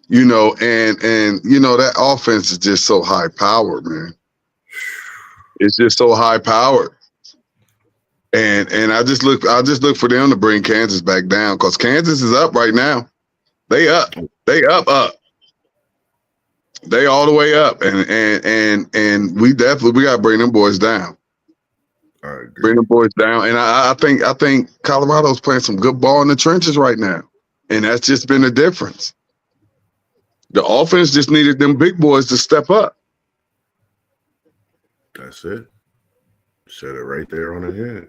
you know, and you know, that offense is just so high powered, man. It's just so high powered. And I just look for them to bring Kansas back down, because Kansas is up right now. They up. They up. They all the way up. And we got to bring them boys down. I agree. Bring them boys down. And I think Colorado's playing some good ball in the trenches right now. And that's just been the difference. The offense just needed them big boys to step up. That's it. Said it right there on the head.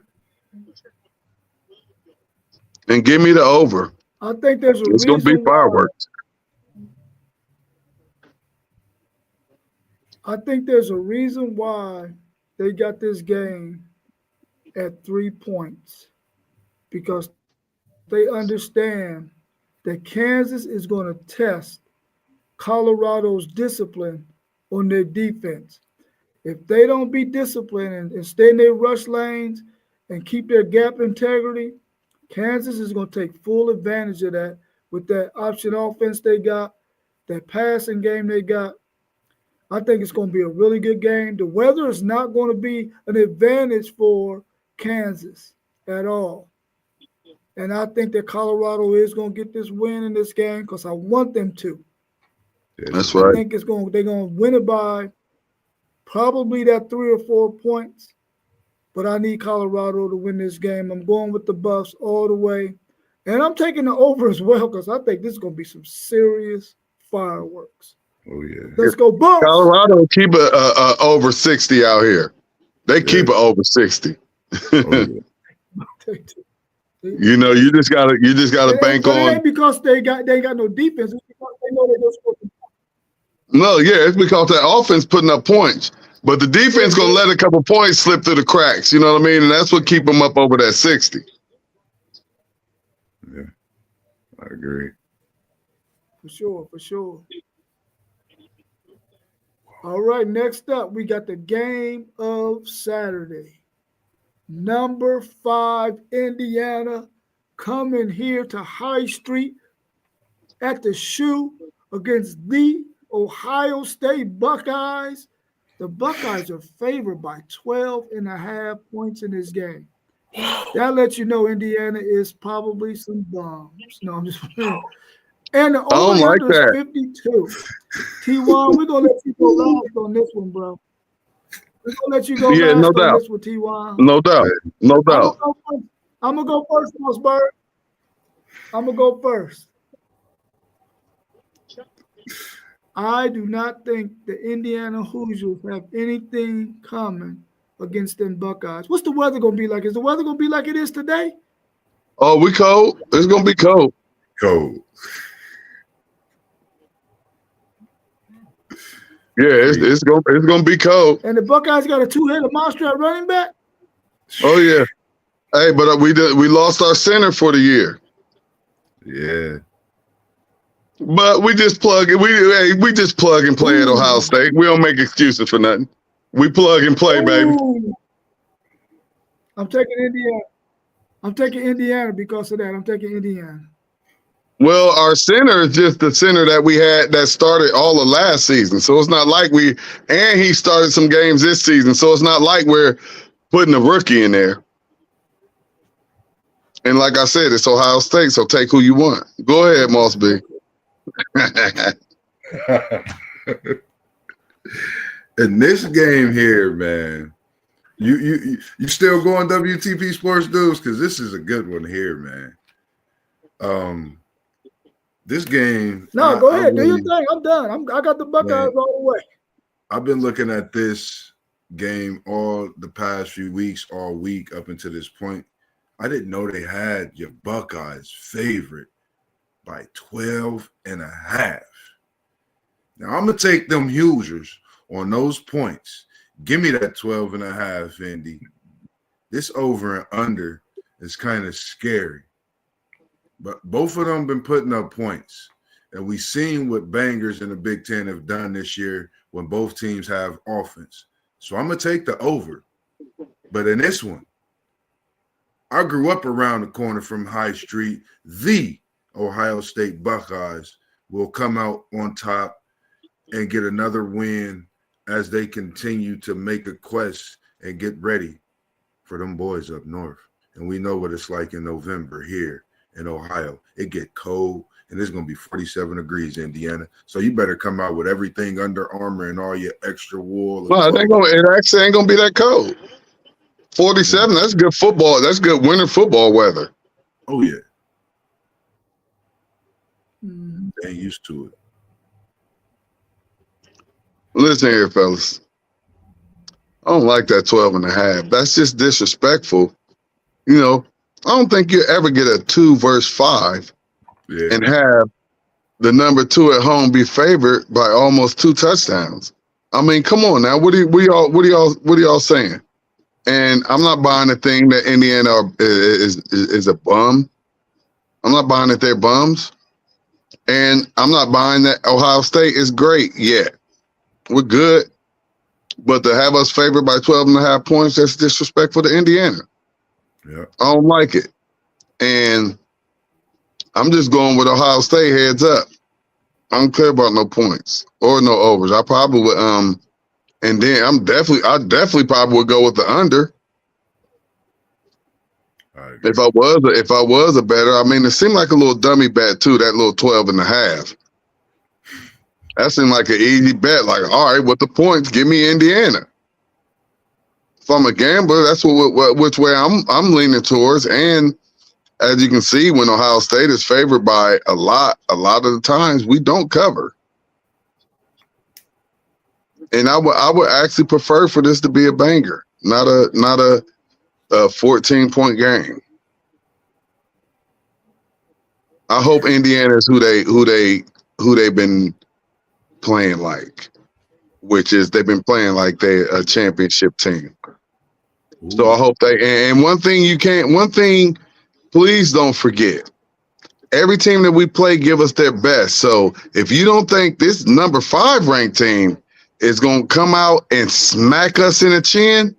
And give me the over. I think there's a It's going to be fireworks. I think there's a reason why they got this game at 3 points, because they understand that Kansas is going to test Colorado's discipline on their defense. If they don't be disciplined and stay in their rush lanes and keep their gap integrity, Kansas is going to take full advantage of that with that option offense they got, that passing game they got. I think it's going to be a really good game. The weather is not going to be an advantage for Kansas at all. And I think that Colorado is going to get this win in this game because I want them to. That's I right. think they're going to win it by probably that 3 or 4 points. But I need Colorado to win this game. I'm going with the Buffs all the way. And I'm taking the over as well because I think this is going to be some serious fireworks. Oh, yeah. Let's go Buffs. Colorado keep a over 60 out here. They keep a over 60. Oh, yeah. You know, you just gotta bank But it on. ain't because they ain't got no defense. It's because they know they're going to score. No, yeah, it's because that offense putting up points, but the defense gonna let a couple points slip through the cracks. You know what I mean? And that's what keep them up over that 60. Yeah, I agree. For sure. All right, next up, we got the game of Saturday. Number 5, Indiana, coming here to High Street at the Shoe against the Ohio State Buckeyes. The Buckeyes are favored by 12.5 points in this game. That lets you know Indiana is probably some bombs. No, I'm just kidding. And the over-under is 52. T1, we're going to let you go last on this one, bro. We're going to let you go last no on doubt. this one, T1. No doubt. No doubt. I'm going to go first, Mossberg. I'm going to go first. I do not think the Indiana Hoosiers have anything coming against them Buckeyes. What's the weather going to be like? Is the weather going to be like it is today? Oh, we cold. It's gonna be cold. Cold. Yeah, it's gonna be cold. And the Buckeyes got a 2-headed monster at running back? Oh yeah. Hey, but we lost our center for the year. Yeah. But we just plug it. We just plug and play at Ohio State. We don't make excuses for nothing. We plug and play, baby. Ooh. I'm taking Indiana. I'm taking Indiana because of that. I'm taking Indiana. Well, our center is just the center that we had that started all of last season. So it's not like he started some games this season. So it's not like we're putting a rookie in there. And like I said, it's Ohio State, so take who you want. Go ahead, Moss B. In this game here, man, you still going WTP Sports Dudes? Because this is a good one here, man. This game. No, go ahead. Do your thing. I'm done. I got the Buckeyes all the way. I've been looking at this game all the past few weeks, all week up until this point. I didn't know they had your Buckeyes favorite by 12.5. Now, I'm going to take them Hoosiers on those points. Give me that 12.5, Indy. This over and under is kind of scary. But both of them been putting up points. And we've seen what bangers in the Big Ten have done this year when both teams have offense. So I'm going to take the over. But in this one, I grew up around the corner from High Street. The Ohio State Buckeyes will come out on top and get another win as they continue to make a quest and get ready for them boys up north. And we know what it's like in November here in Ohio. It get cold, and it's going to be 47 degrees, Indiana. So you better come out with everything Under Armour and all your extra wool. Well, it actually ain't going to be that cold. 47, that's good football. That's good winter football weather. Oh, yeah. Mm-hmm. They ain't used to it. Listen here, fellas. I don't like that 12.5. That's just disrespectful. You know, I don't think you ever get a 2 versus 5 and have the number 2 at home be favored by almost 2 touchdowns. I mean, come on now. What are y'all saying? And I'm not buying the thing that Indiana is a bum. I'm not buying that they're bums. And I'm not buying that Ohio State is great yet. We're good. But to have us favored by 12.5 points, that's disrespectful to Indiana. Yeah. I don't like it. And I'm just going with Ohio State heads up. I don't care about no points or no overs. I probably would and then I definitely probably would go with the under. If I was a better, I mean, it seemed like a little dummy bet too, that little 12.5. That seemed like an easy bet. Like, all right, with the points, give me Indiana. If I'm a gambler, that's which way I'm leaning towards. And as you can see, when Ohio State is favored by a lot of the times we don't cover. And I would actually prefer for this to be a banger, not a 14-point game. I hope Indiana is who they've been playing like, which is they've been playing like they're a championship team. Ooh. So I hope and one thing, please don't forget, every team that we play give us their best. So if you don't think this number 5 ranked team is going to come out and smack us in the chin,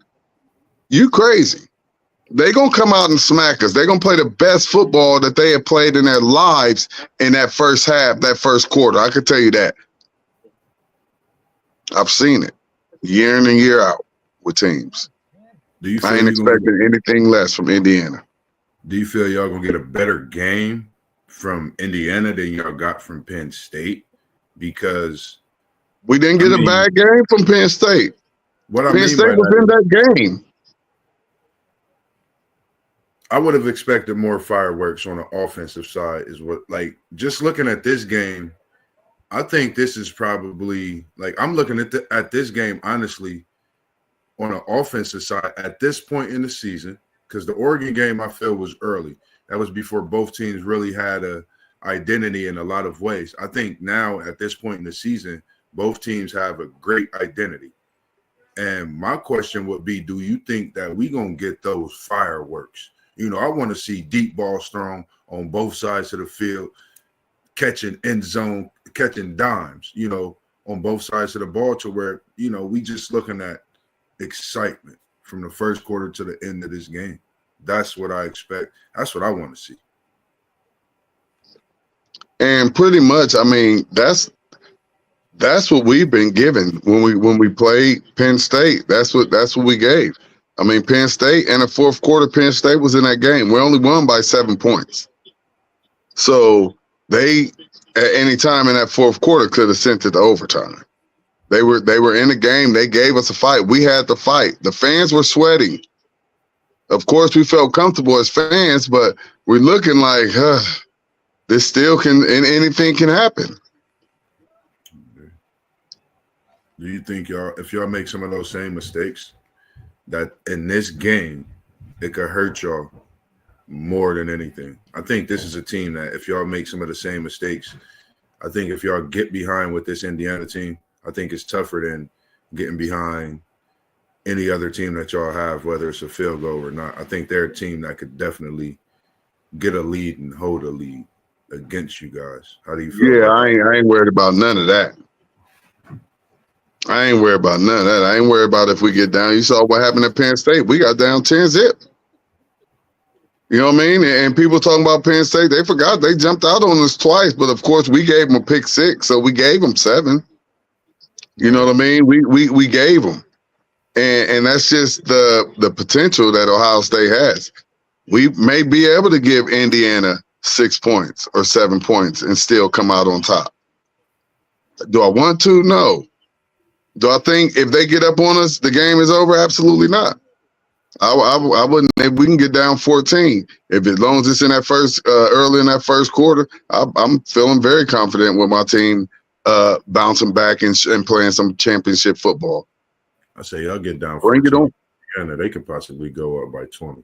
you crazy. They're going to come out and smack us. They're going to play the best football that they have played in their lives in that first half, that first quarter. I can tell you that. I've seen it year in and year out with teams. I ain't expecting anything less from Indiana. Do you feel y'all going to get a better game from Indiana than y'all got from Penn State? Because we didn't get a bad game from Penn State. Penn State was in that game. I would have expected more fireworks on the offensive side is what, like, just looking at this game, I think this is probably, like, I'm looking at this game, honestly, on an offensive side at this point in the season, because the Oregon game I feel was early. That was before both teams really had a identity in a lot of ways. I think now at this point in the season, both teams have a great identity. And my question would be, do you think that we going to get those fireworks? You know, I want to see deep balls thrown on both sides of the field, catching end zone, catching dimes, you know, on both sides of the ball to where, you know, we just looking at excitement from the first quarter to the end of this game. That's what I expect. That's what I want to see. And pretty much, I mean, that's what we've been given when we played Penn State. That's what we gave. I mean, Penn State in the fourth quarter, Penn State was in that game. We only won by 7 points. So they, at any time in that fourth quarter, could have sent it to overtime. They were in the game. They gave us a fight. We had to fight. The fans were sweating. Of course, we felt comfortable as fans, but we're looking like, this still can, and anything can happen. Do you think if y'all make some of those same mistakes, that in this game, it could hurt y'all more than anything? I think this is a team that if y'all make some of the same mistakes, I think if y'all get behind with this Indiana team, I think it's tougher than getting behind any other team that y'all have, whether it's a field goal or not. I think they're a team that could definitely get a lead and hold a lead against you guys. How do you feel? Yeah, I ain't worried about none of that. I ain't worried about none of that. I ain't worried about if we get down. You saw what happened at Penn State. We got down 10-zip. You know what I mean? And people talking about Penn State, they forgot they jumped out on us twice. But, of course, we gave them a pick 6, so we gave them 7. You know what I mean? We gave them. And that's just the potential that Ohio State has. We may be able to give Indiana 6 points or 7 points and still come out on top. Do I want to? No. Do I think if they get up on us, the game is over? Absolutely not. I wouldn't. If we can get down 14, if as long as it's in that first early in that first quarter, I'm feeling very confident with my team bouncing back and playing some championship football. I say y'all get down. Bring it on. And they could possibly go up by 20.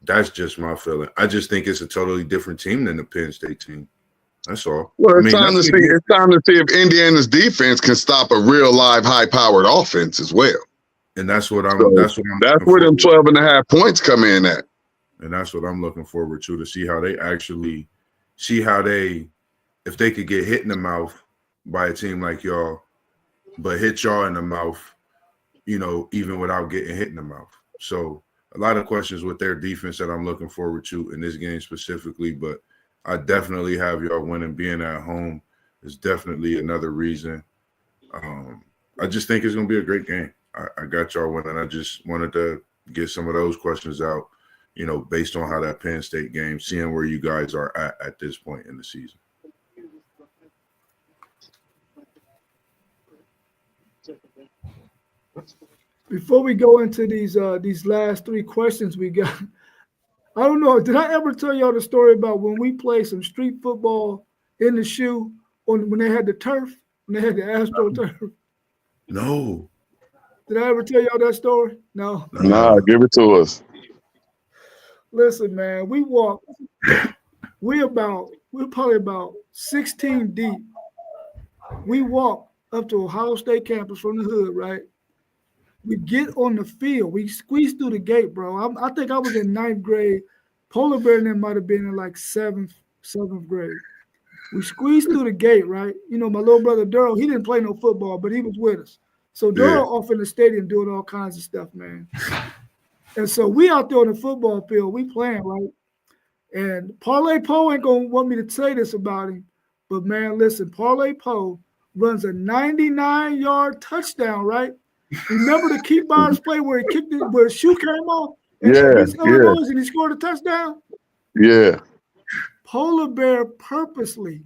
That's just my feeling. I just think it's a totally different team than the Penn State team. That's all. Well, it's time to see if Indiana's defense can stop a real live high-powered offense as well. And that's what I'm. That's where them 12.5 points come in at. And that's what I'm looking forward to see how they actually if they could get hit in the mouth by a team like y'all, but hit y'all in the mouth, you know, even without getting hit in the mouth. So a lot of questions with their defense that I'm looking forward to in this game specifically, but I definitely have y'all winning, being at home, is definitely another reason. I just think it's going to be a great game. I got y'all winning. I just wanted to get some of those questions out, based on how that Penn State game, seeing where you guys are at this point in the season. Before we go into these last three questions we got, I don't know. Did I ever tell y'all the story about when we played some street football in the shoe when they had the turf, when they had the AstroTurf? No. Did I ever tell y'all that story? No. Nah, give it to us. Listen, man, we're probably about 16 deep. We walk up to Ohio State campus from the hood, right? We get on the field. We squeeze through the gate, bro. I think I was in 9th grade. Polar Bear and them might have been in like seventh grade. We squeezed through the gate, right? My little brother Daryl, he didn't play no football, but he was with us. So Daryl off in the stadium doing all kinds of stuff, man. And so we out there on the football field, we playing, right? And Parlay Poe ain't gonna want me to say this about him, but man, listen, Parlay Poe runs a 99-yard touchdown, right? Remember the Keith Byers play where he kicked it, where his shoe came off? And Illinois, and he scored a touchdown? Yeah. Polar Bear purposely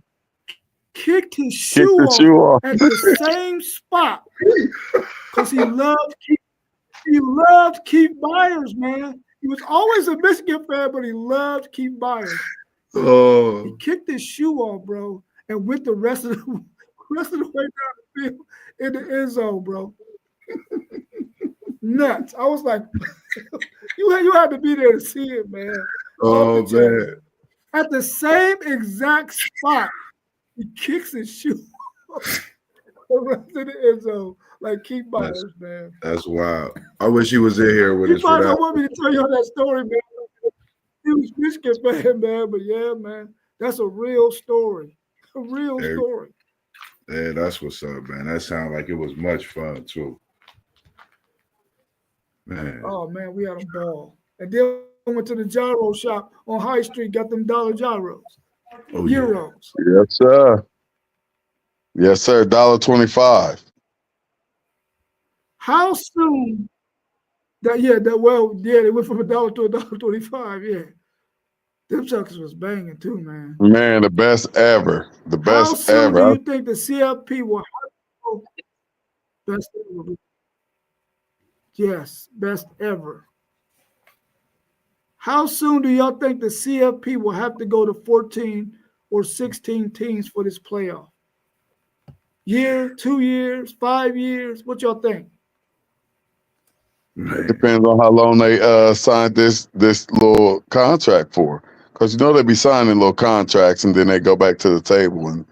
kicked his shoe off at the same spot because he loved Keith Byers, man. He was always a Michigan fan, but he loved Keith Byers. Oh. He kicked his shoe off, bro, and went the rest of the way down the field in the end zone, bro. Nuts. I was like, you had to be there to see it, man. Oh, man. At the same exact spot, he kicks his shoe the rest of the end zone, like Keith Byers, man. That's wild. I wish he was in here with us. He probably don't want me to tell you that story, man. He was a Michigan fan, man, but yeah, man, that's a real story. A real story. Yeah, that's what's up, man. That sounded like it was much fun, too. Man. Oh, man, we had a ball. And then I went to the gyro shop on High Street, got them dollar gyros. Oh, Euros. Yes, sir. Yes, sir. $1.25. How soon they went from $1 to $1.25, yeah. Them suckers was banging too, man. Man, the best ever. The best ever. How soon ever. do you think the CFP will have best ever? Yes, best ever. How soon do y'all think the CFP will have to go to 14 or 16 teams for this playoff? Year, 2 years, 5 years? What y'all think? It depends on how long they signed this little contract for. Because, they be signing little contracts and then they go back to the table and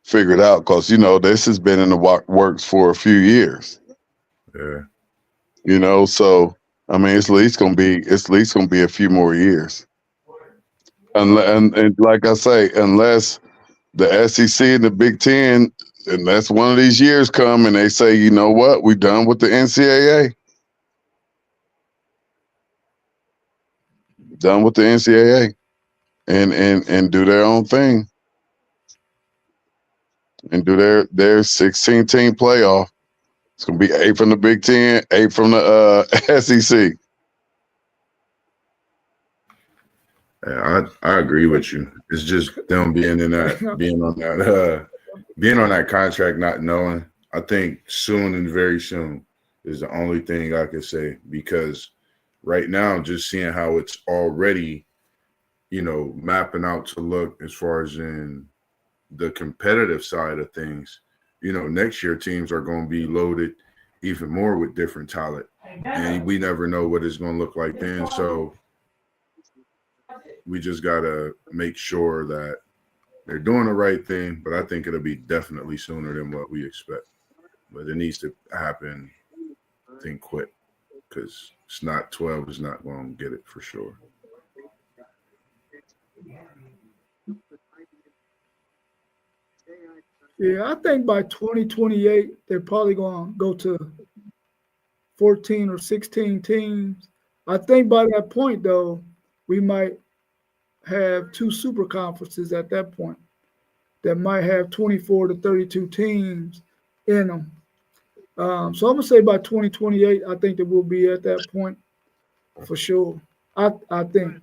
figure it out. Because, this has been in the works for a few years. Yeah. So, I mean, it's at least gonna be a few more years. And like I say, unless the SEC and the Big Ten, unless one of these years come and they say, you know what, we're done with the NCAA. Done with the NCAA. And do their own thing. And do their 16-team playoff. It's gonna be 8 from the Big Ten, 8 from the SEC. Yeah, I agree with you. It's just them being on that contract, not knowing. I think soon and very soon is the only thing I could say, because right now, just seeing how it's already, mapping out to look as far as in the competitive side of things. Next year teams are going to be loaded even more with different talent, and we never know what it's going to look like then. So we just got to make sure that they're doing the right thing, but I think it'll be definitely sooner than what we expect. But it needs to happen, I think, quick, because it's not 12 is not going to get it for sure. Yeah, I think by 2028, they're probably going to go to 14 or 16 teams. I think by that point, though, we might have 2 super conferences at that point. that might have 24 to 32 teams in them. So I'm gonna say by 2028, I think that we'll be at that point for sure. I think.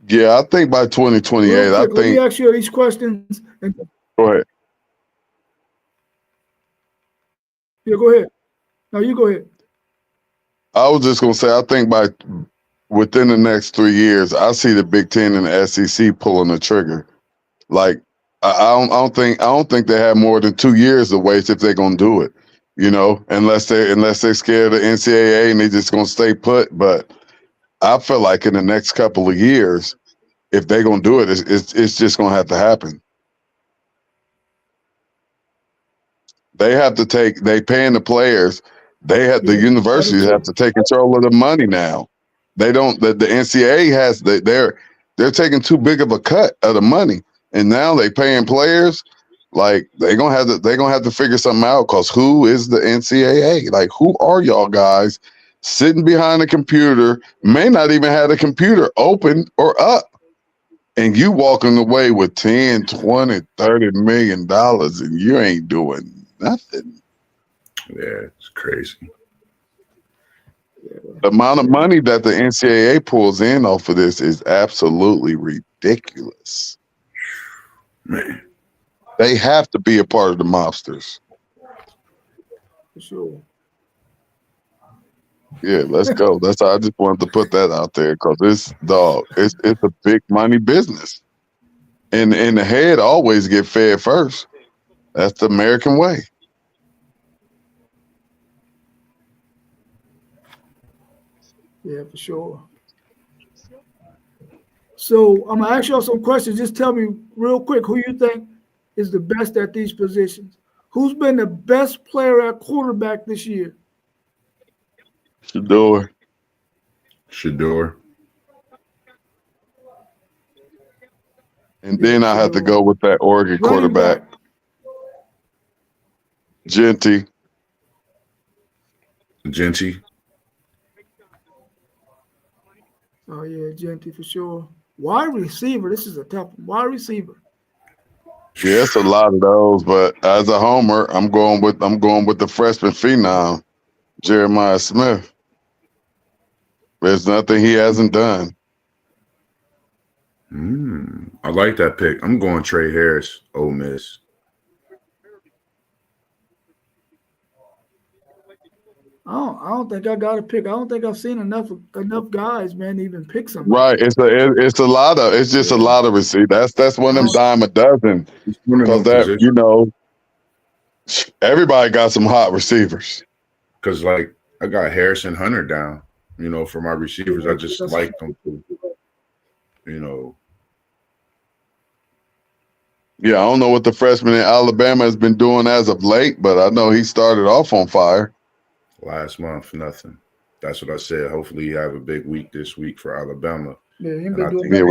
Yeah, I think by 2028, Real I quick, let me think. ask you these questions. And, Go ahead. yeah, go ahead. No, you go ahead. I was just gonna say, I think within the next 3 years, I see the Big Ten and the SEC pulling the trigger. Like, I don't think they have more than 2 years to waste if they're gonna do it. You know, unless they're scared of the NCAA and they just gonna stay put. But I feel like in the next couple of years, if they're gonna do it, it's just gonna have to happen. They paying the players. The universities have to take control of the money now. They don't. The NCAA has they're taking too big of a cut of the money, and now they paying players. Like they're gonna have to figure something out. Cause who is the NCAA? Like who are y'all guys sitting behind a computer? May not even have a computer open or up, and you walking away with 10, 20, $30 million, and you ain't doing nothing. Yeah, it's crazy. The amount of money that the NCAA pulls in off of this is absolutely ridiculous. Man. They have to be a part of the mobsters. For sure. Yeah, let's go. I just wanted to put that out there because it's a big money business. And the head always get fed first. That's the American way. Yeah, for sure. So I'm gonna ask y'all some questions. Just tell me real quick who you think is the best at these positions. Who's been the best player at quarterback this year? Shador. And then I have to go with that Oregon quarterback. Genty. Oh yeah, Genty for sure. Wide receiver. This is a tough one. Wide receiver. Yeah, it's a lot of those, but as a homer, I'm going with the freshman phenom, Jeremiah Smith. There's nothing he hasn't done. I like that pick. I'm going Trey Harris, Ole Miss. I don't think I got a pick. I don't think I've seen enough guys, man, to even pick something. Right. It's a lot of receivers. That's one of them dime a dozen. Because everybody got some hot receivers. Because like I got Harrison Hunter down, for my receivers. I just like them too. Yeah, I don't know what the freshman in Alabama has been doing as of late, but I know he started off on fire. Last month, nothing. That's what I said. Hopefully, you have a big week this week for Alabama. Yeah,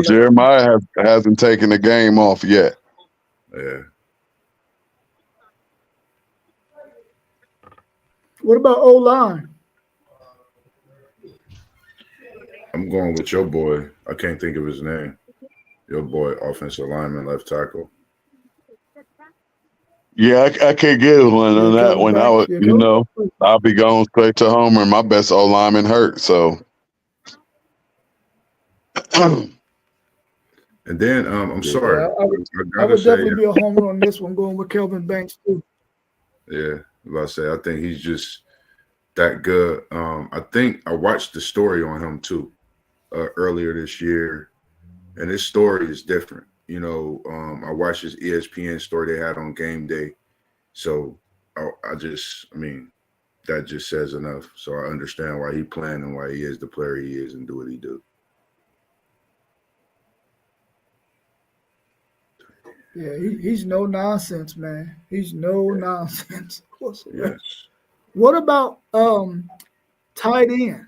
Jeremiah hasn't taken the game off yet. Yeah. What about O-line? I'm going with your boy. I can't think of his name. Your boy, offensive lineman, left tackle. Yeah, I can't get one on that one. I'll be going straight to Homer. My best O lineman hurt, so. And then I'm sorry. I would definitely be a homer on this one, going with Kelvin Banks too. Yeah, I say I think he's just that good. I think I watched the story on him too earlier this year, and his story is different. I watched his ESPN story they had on game day. So that just says enough. So I understand why he's playing and why he is the player he is and do what he do. Yeah, he's no nonsense, man. He's no nonsense. Yes. What about tight end?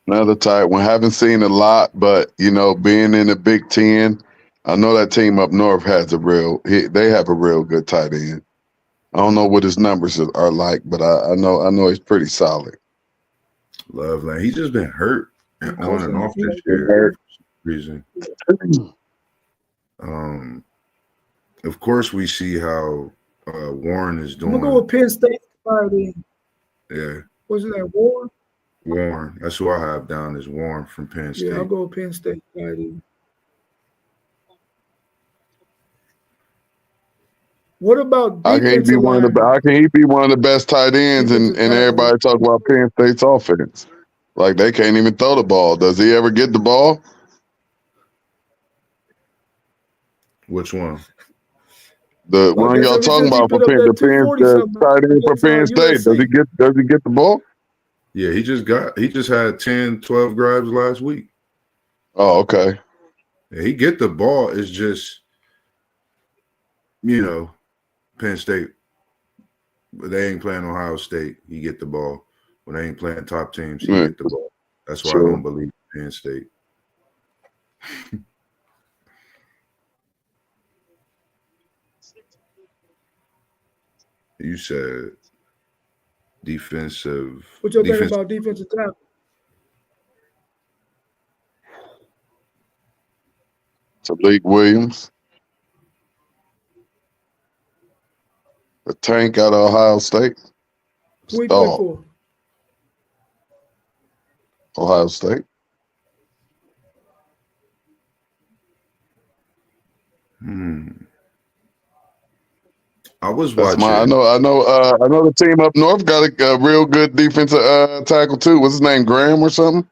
Another tight one. Haven't seen a lot, but being in the Big Ten, I know that team up north has they have a real good tight end. I don't know what his numbers are like, but I know he's pretty solid. Loveland. He's just been hurt and on and off this year. reason. Of course, we see how Warren is I'm doing. gonna go with Penn State tight end. Yeah, Wasn't that Warren? Warren. That's who I have down as Warren from Penn State. Yeah, I'll go with Penn State tight end. What about I can't defensive be one of the linemen? I can't be one of the best tight ends, and Defensive tackle. everybody talk about Penn State's offense. Like they can't even throw the ball. Does he ever get the ball? Which one? The Well, I one guess y'all ever talking since he about for put up Penn, that the 240 something tight end for against, Penn State. USC. Does he get the ball? Yeah, he just had 10, 12 grabs last week. Oh, okay. Yeah, he get the ball. It's just, Penn State. But they ain't playing Ohio State. He get the ball. When they ain't playing top teams, he Yeah. get the ball. That's why Sure. I don't believe Penn State. You said defensive. What y'all think about defensive tackle? Talik Williams. The tank out of Ohio State. Who he play Dog. for? Ohio State. I was That's watching. I know the team up north got a real good defensive tackle too. What's his name? Graham or something?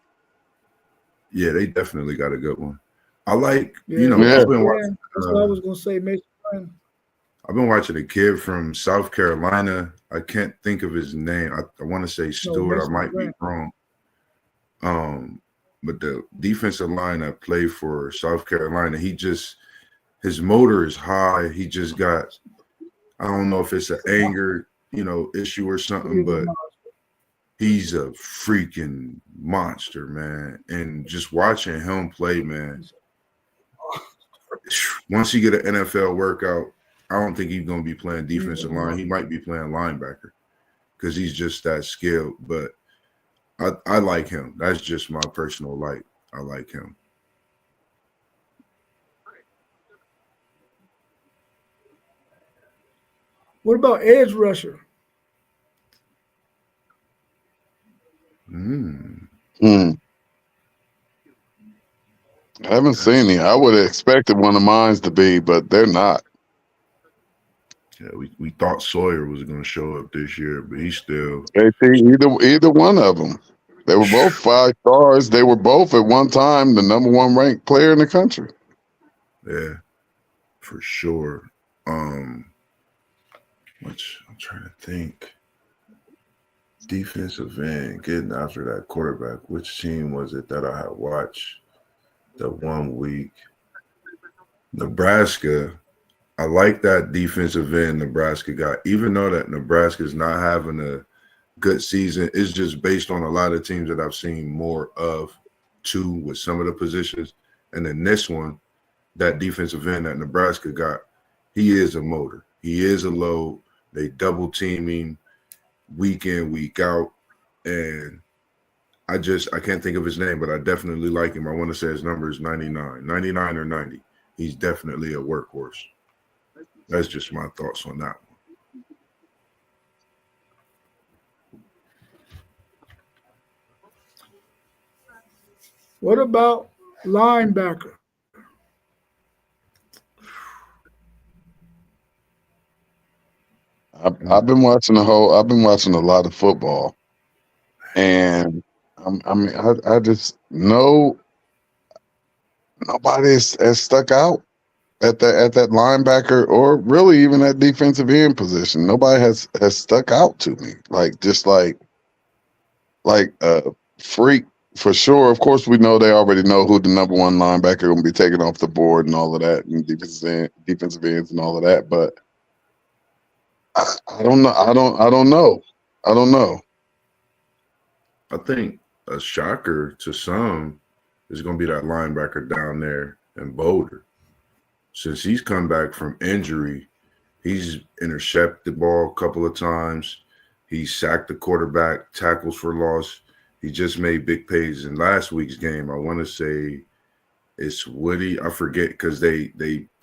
Yeah, they definitely got a good one. I like, Yeah. I've been watching. That's what I was gonna say. Mason Graham. I've been watching a kid from South Carolina. I can't think of his name. I want to say Stewart. I Mason might Graham. be wrong. But the defensive line that played for South Carolina, his motor is high. He just got, I don't know if it's an anger, issue or something, but he's a freaking monster, man. And just watching him play, man, once he get an NFL workout, I don't think he's going to be playing defensive line. He might be playing linebacker because he's just that skilled. But I like him. That's just my personal like. I like him. What about edge rusher? I haven't seen any. I would have expected one of mine to be, but they're not. Yeah, we thought Sawyer was going to show up this year, but he's still. Either one of them. They were both 5 stars. They were both at one time the number 1 ranked player in the country. Yeah, for sure. Which I'm trying to think. Defensive end, getting after that quarterback. Which team was it that I had watched the 1 week? Nebraska. I like that defensive end Nebraska got, even though that Nebraska's not having a good season. It's just based on a lot of teams that I've seen more of, too, with some of the positions. And then this one, that defensive end that Nebraska got, he is a motor. He is a load. They double team him week in, week out. And I can't think of his name, but I definitely like him. I want to say his number is 99 or 90. He's definitely a workhorse. That's just my thoughts on that one. What about linebacker? I've been watching a lot of football, and I just know nobody has stuck out at that linebacker or really even that defensive end position. Nobody has stuck out to me like a freak for sure. Of course, we know they already know who the number 1 linebacker going to be taken off the board and all of that, and defensive ends and all of that, but. I don't know. I don't know. I think a shocker to some is going to be that linebacker down there in Boulder. Since he's come back from injury, he's intercepted the ball a couple of times. He sacked the quarterback, tackles for loss. He just made big plays in last week's game. I want to say It's Woody. I forget because they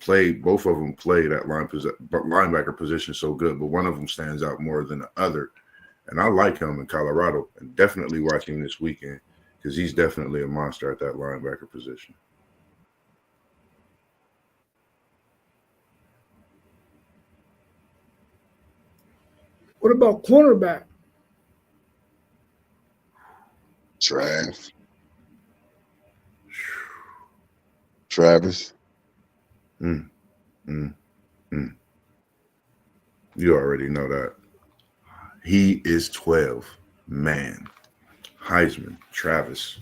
played, both of them play that linebacker position so good, but one of them stands out more than the other. And I like him in Colorado, and definitely watching this weekend because he's definitely a monster at that linebacker position. What about cornerback? Travis. You already know that. He is 12. Man. Heisman, Travis.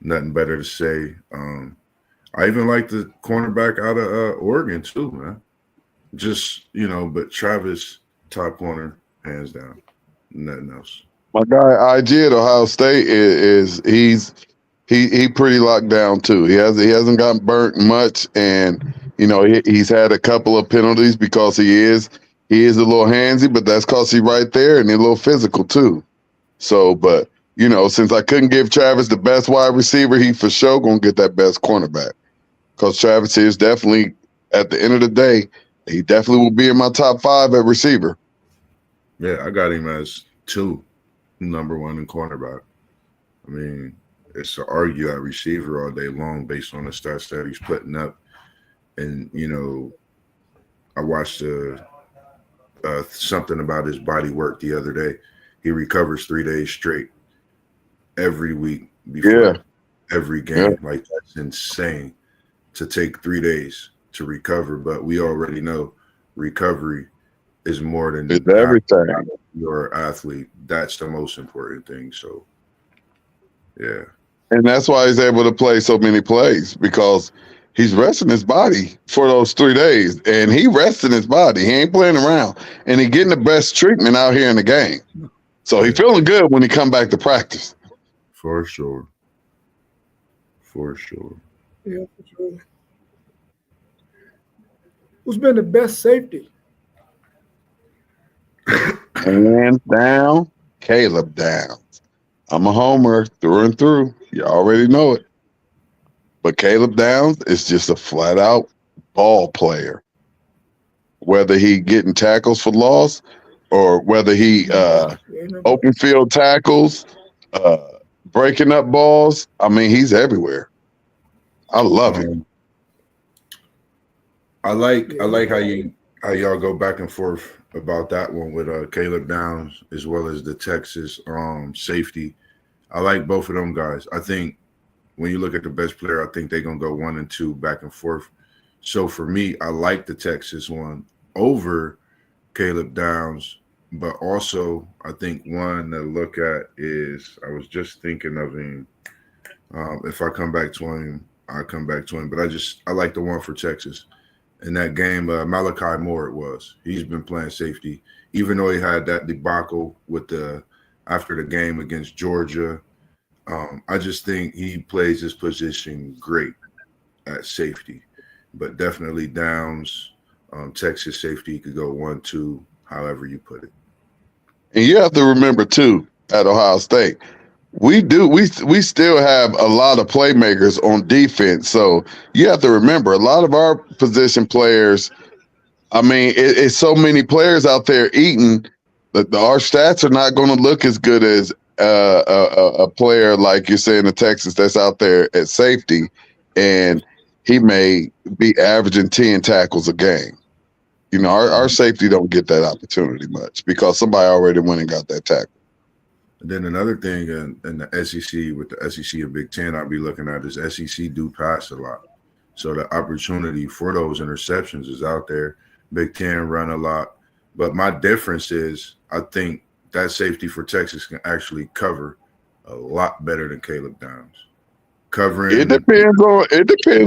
Nothing better to say. I even like the cornerback out of Oregon too, man. Just, but Travis, top corner, hands down. Nothing else. My guy IG at Ohio State he pretty locked down too. He hasn't gotten burnt much, and he's had a couple of penalties because he is a little handsy, but that's because he's right there and he's a little physical too. So, but since I couldn't give Travis the best wide receiver, he for sure gonna get that best cornerback. Because Travis is definitely, at the end of the day, he definitely will be in my top 5 at receiver. Yeah, I got him as 2, number 1 in cornerback. I mean, it's to argue at receiver all day long based on the stats that he's putting up. And, I watched something about his body work the other day. He recovers 3 days straight every week before every game. Yeah. Like, that's insane to take 3 days to recover. But we already know recovery is more than everything. You're an athlete. That's the most important thing. So, yeah. And that's why he's able to play so many plays, because he's resting his body for those 3 days. And he resting his body. He ain't playing around. And he getting the best treatment out here in the game. So he feeling good when he come back to practice. For sure. For sure. Yeah, for sure. Who's been the best safety? Hands down, Caleb Downs. I'm a homer through and through. You already know it. But Caleb Downs is just a flat-out ball player. Whether he getting tackles for loss or whether he open field tackles, breaking up balls, I mean, he's everywhere. I love him. I like how y'all go back and forth about that one with Caleb Downs as well as the Texas safety. I like both of them guys. I think when you look at the best player, I think they're gonna go 1 and 2 back and forth. So for me, I like the Texas one over Caleb Downs, but also I think one to look at is, I was just thinking of him. If I come back to him, I'll come back to him. But I like the one for Texas. In that game, Malachi Moore, it was. He's been playing safety, even though he had that debacle with after the game against Georgia. I just think he plays his position great at safety, but definitely Downs, Texas safety could go 1, 2, however you put it. And you have to remember too, at Ohio State, we still have a lot of playmakers on defense. So you have to remember, a lot of our position players, I mean, it's so many players out there eating that our stats are not going to look as good as a player like you're saying in Texas that's out there at safety, and he may be averaging 10 tackles a game. Our safety don't get that opportunity much because somebody already went and got that tackle. And then another thing in the SEC, with the SEC and Big Ten, I'll be looking at is SEC do pass a lot. So the opportunity for those interceptions is out there. Big Ten run a lot. But my difference is I think that safety for Texas can actually cover a lot better than Caleb Downs. Covering it depends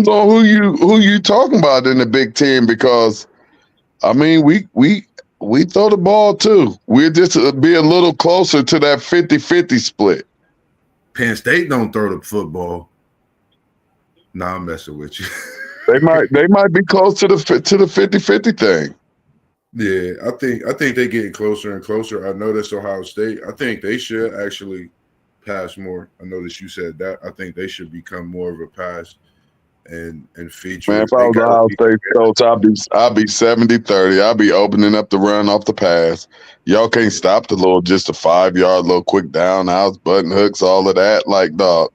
on who you talking about in the Big Ten, because I mean we throw the ball too. We're just be a little closer to that 50-50 split. Penn State don't throw the football. Nah, I'm messing with you. They might be close to the 50-50 thing. Yeah, I think they're getting closer and closer. I know that's Ohio State. I think they should actually pass more. I noticed you said that. I think they should become more of a pass and feature. Man, if I They was gotta Ohio be State coach, I'd be 70-30. I'd be opening up the run off the pass. Y'all can't stop just a 5-yard little quick down outs, button hooks, all of that. Like, dog,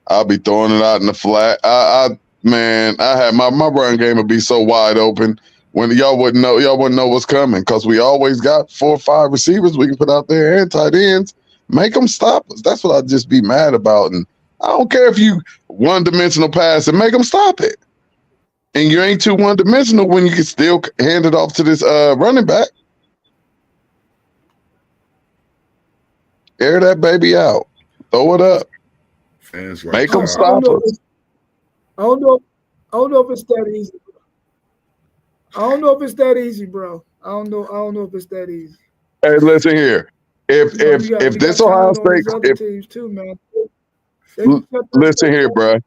I'll be throwing it out in the flat. Man, I had my run game would be so wide open when y'all wouldn't know what's coming because we always got 4 or 5 receivers we can put out there and tight ends. Make them stop us. That's what I'd just be mad about. And I don't care if you one-dimensional pass and make them stop it. And you ain't too one-dimensional when you can still hand it off to this running back. Air that baby out. Throw it up. fans like Make them I stop don't know. us. I don't know if it's that easy. I don't know if it's that easy, bro. I don't know if it's that easy. Hey, listen here. If We this got Ohio talent on State, these other if teams too, man. They can cut that listen stuff here, off. bruh.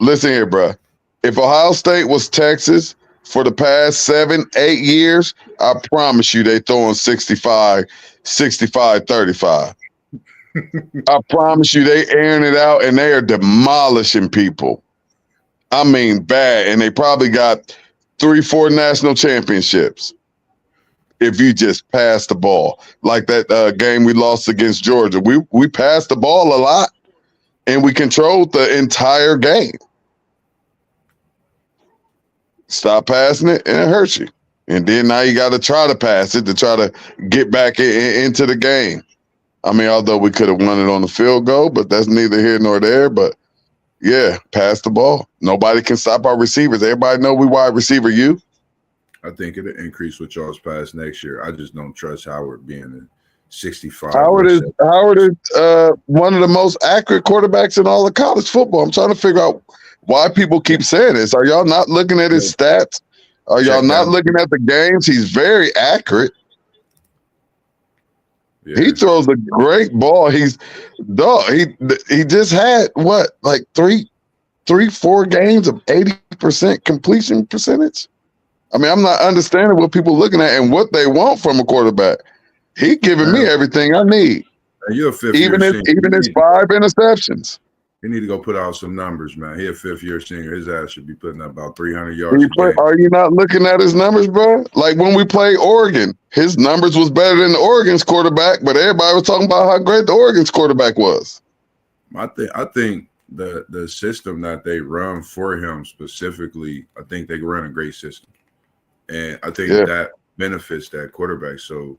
Listen here, bruh. If Ohio State was Texas for the past 7-8 years, I promise you they throwing 65, 35. I promise you they airing it out and they are demolishing people. I mean, bad. And they probably got 3-4 national championships if you just pass the ball. Like that game we lost against Georgia. We passed the ball a lot and we controlled the entire game. Stop passing it and it hurts you. And then now you got to try to pass it to try to get back into the game. I mean, although we could have won it on the field goal, but that's neither here nor there. But yeah, pass the ball. Nobody can stop our receivers. Everybody know we wide receiver you. I think it'll increase with y'all's pass next year. I just don't trust Howard being a 65. Howard is one of the most accurate quarterbacks in all of college football. I'm trying to figure out why people keep saying this. Are y'all not looking at his stats? Are y'all not looking at the games? He's very accurate. Yeah. He throws a great ball. He just had like 3-4 games of 80% completion percentage. I mean, I'm not understanding what people looking at and what they want from a quarterback. He giving me everything I need. You're a fifth Even year his 5 interceptions. You need to go put out some numbers, man. He a fifth-year senior. His ass should be putting up about 300 yards. Are you not looking at his numbers, bro? Like when we played Oregon, his numbers was better than the Oregon's quarterback, but everybody was talking about how great the Oregon's quarterback was. I think the system that they run for him specifically, I think they run a great system. And I think that benefits that quarterback. So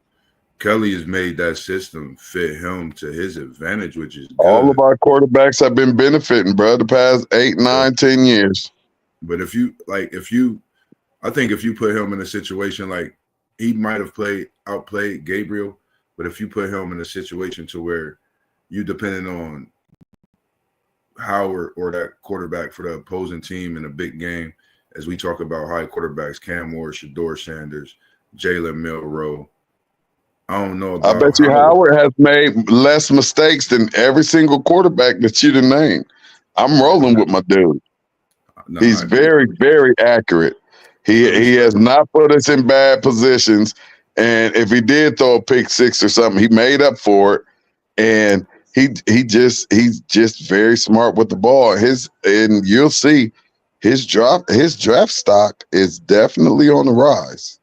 Kelly has made that system fit him to his advantage, which is good. All of our quarterbacks have been benefiting, bro, the past 8, 9, 10 years. But I think if you put him in a situation like he might have outplayed Gabriel, but if you put him in a situation to where you depending on Howard or that quarterback for the opposing team in a big game, as we talk about high quarterbacks, Cam Moore, Shedeur Sanders, Jalen Milroe. I don't know about I bet you Howard has made less mistakes than every single quarterback that you done named. I'm rolling with my dude. He's very, very accurate. He has not put us in bad positions. And if he did throw a pick 6 or something, he made up for it. And he's just very smart with the ball. And you'll see his draft stock is definitely on the rise.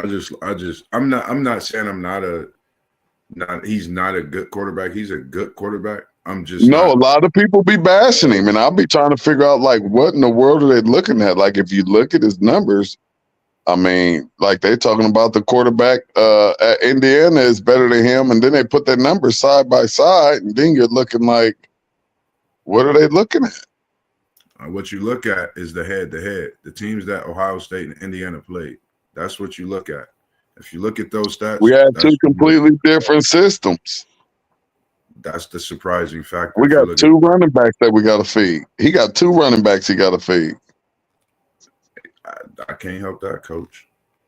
I'm not saying he's not a good quarterback. He's a good quarterback. A lot of people be bashing him, and I'll be trying to figure out like what in the world are they looking at? Like if you look at his numbers, I mean, like they're talking about the quarterback at Indiana is better than him, and then they put their numbers side by side, and then you're looking like, what are they looking at? What you look at is the head-to-head. The teams that Ohio State and Indiana played. That's what you look at. If you look at those stats, we had 2 completely different systems. That's the surprising factor. We got 2 running backs that we got to feed. He got 2 running backs he got to feed. I can't help that, Coach.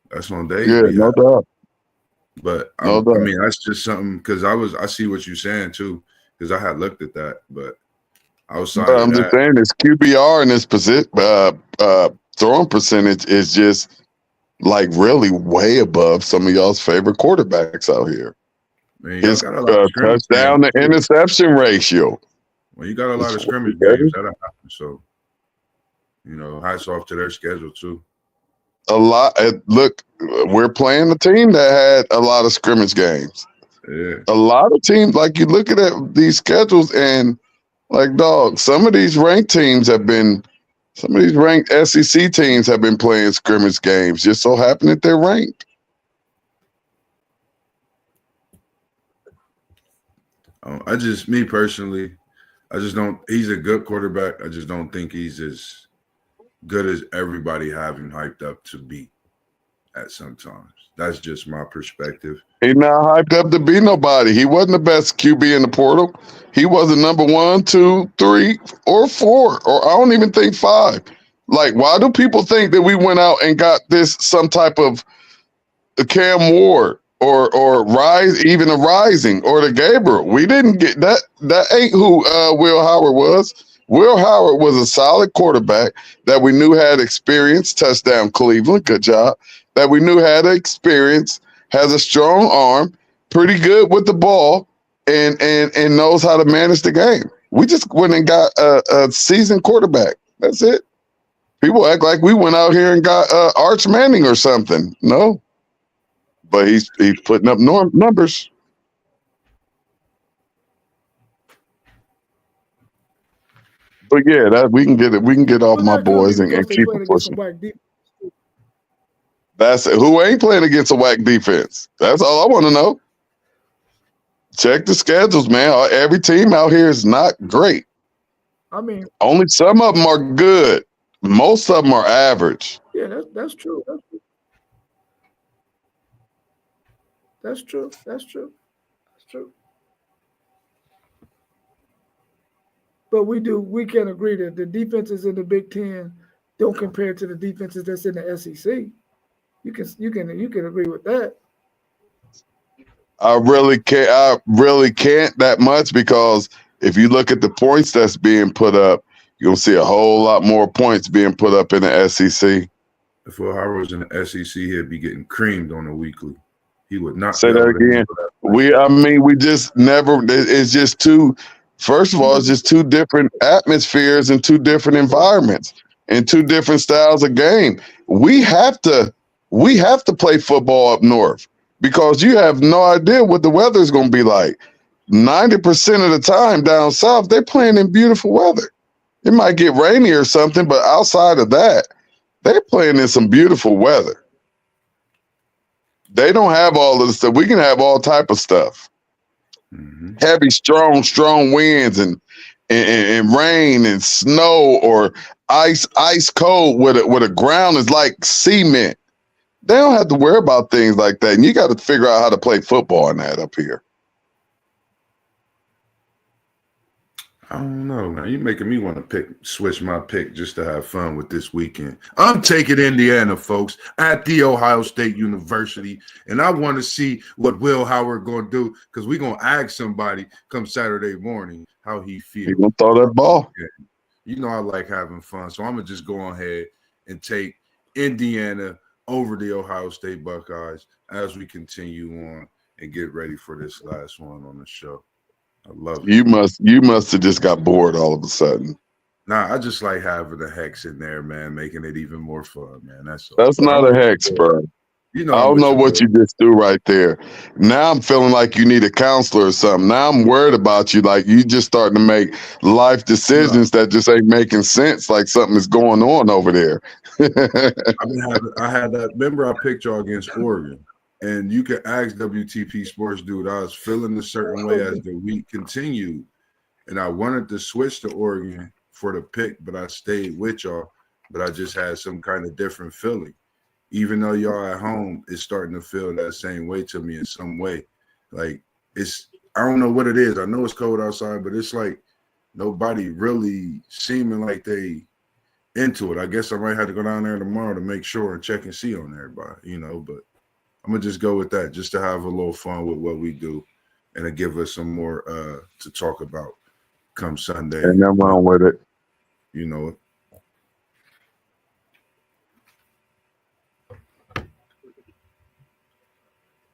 That's on Dave. Yeah, no doubt. But I mean, that's just something because I see what you're saying too because I had looked at that, but outside of I'm just saying this QBR in this position, throwing percentage is just like really way above some of y'all's favorite quarterbacks out here. Man, his touchdown to interception ratio. Well, you got a lot of scrimmage games that'll happen. So, hats off to their schedule too. A lot. Look, we're playing a team that had a lot of scrimmage games. Yeah. A lot of teams, like you look at these schedules, and like dog, some of these ranked SEC teams have been playing scrimmage games. Just so happen that they're ranked. Me personally, I just don't. He's a good quarterback. I just don't think he's as good as everybody have him hyped up to be at sometimes. That's just my perspective. He's not hyped up to be nobody. He wasn't the best QB in the portal. He wasn't number 1, 2, 3, or 4, or I don't even think 5. Like, why do people think that we went out and got some type of Cam Ward or even a Rising or the Gabriel? We didn't get that. That ain't who Will Howard was. Will Howard was a solid quarterback that we knew had experience. Touchdown Cleveland, good job. That we knew had experience, has a strong arm, pretty good with the ball, and knows how to manage the game. We just went and got a seasoned quarterback. That's it. People act like we went out here and got Arch Manning or something. No, but he's putting up numbers. But yeah, that we can get it. We can get off my boys and keep it pushing. That's it. Who ain't playing against a whack defense? That's all I want to know. Check the schedules, man. Every team out here is not great. I mean, only some of them are good. Most of them are average. Yeah, that's true. That's true. But we can agree that the defenses in the Big Ten don't compare to the defenses that's in the SEC. You can agree with that. I really can't that much, because if you look at the points that's being put up, you'll see a whole lot more points being put up in the SEC. If Will Howard was in the SEC, he'd be getting creamed on a weekly. He would not say that again. We just never. It's just two. First of all, it's just two different atmospheres and two different environments and two different styles of game. We have to play football up north, because you have no idea what the weather is going to be like. 90% of the time down south, they're playing in beautiful weather. It might get rainy or something, but outside of that, they're playing in some beautiful weather. They don't have all of the stuff. We can have all type of stuff. Mm-hmm. Heavy, strong winds and rain and snow, or ice cold where the ground is like cement. They don't have to worry about things like that. And you got to figure out how to play football in that up here. I don't know, man. You're making me want to switch my pick just to have fun with this weekend. I'm taking Indiana, folks, at the Ohio State University, and I want to see what Will Howard going to do, because we're going to ask somebody come Saturday morning how he feels. He's going to throw that ball. You know I like having fun, so I'm going to just go ahead and take Indiana over the Ohio State Buckeyes as we continue on and get ready for this last one on the show. I love it. You must have just got bored all of a sudden. Nah, I just like having the hex in there, man, making it even more fun, man. That's not a hex, bro. You know, I don't know what you just do right there. Now I'm feeling like you need a counselor or something. Now I'm worried about you. Like you just starting to make life decisions that just ain't making sense. Like something is going on over there. I had that. Remember, I picked y'all against Oregon. And you can ask WTP Sports, dude, I was feeling a certain way as the week continued. And I wanted to switch to Oregon for the pick, but I stayed with y'all. But I just had some kind of different feeling. Even though y'all at home, it's starting to feel that same way to me in some way. Like, I don't know what it is. I know it's cold outside, but it's like nobody really seeming like they into it. I guess I might have to go down there tomorrow to make sure and check and see on everybody, but I'm going to just go with that, just to have a little fun with what we do and to give us some more to talk about come Sunday. And nothing wrong with it. You know.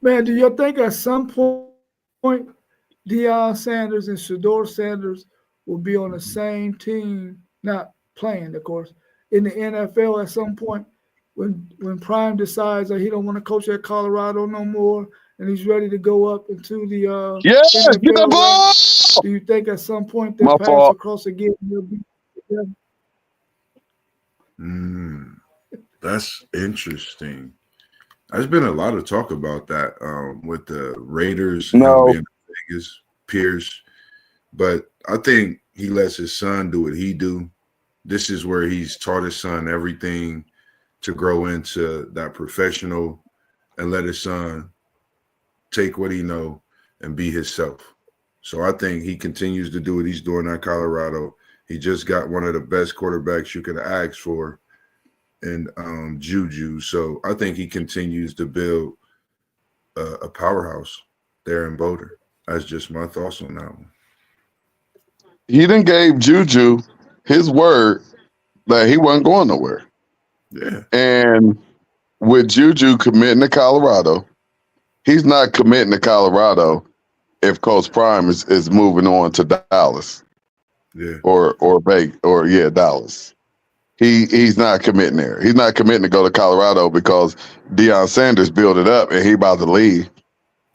Man, do you think at some point Deion Sanders and Shedeur Sanders will be on the same team, not playing, of course, in the NFL at some point when Prime decides that he don't want to coach at Colorado no more and he's ready to go up into the Yes, get the NFL ball. ranks? Do you think at some point they My pass fault. across again? That's interesting. There's been a lot of talk about that with the Raiders him No. being in Vegas, Pierce. But I think he lets his son do what he do. This is where he's taught his son everything to grow into that professional and let his son take what he know and be himself. So I think he continues to do what he's doing at Colorado. He just got one of the best quarterbacks you could ask for in Juju. So I think he continues to build a powerhouse there in Boulder. That's just my thoughts on that one. He done gave Juju his word that he wasn't going nowhere. Yeah. And with Juju committing to Colorado, he's not committing to Colorado if Coach Prime is moving on to Dallas. Yeah. Or Dallas. He's not committing there. He's not committing to go to Colorado because Deion Sanders built it up and he about to leave.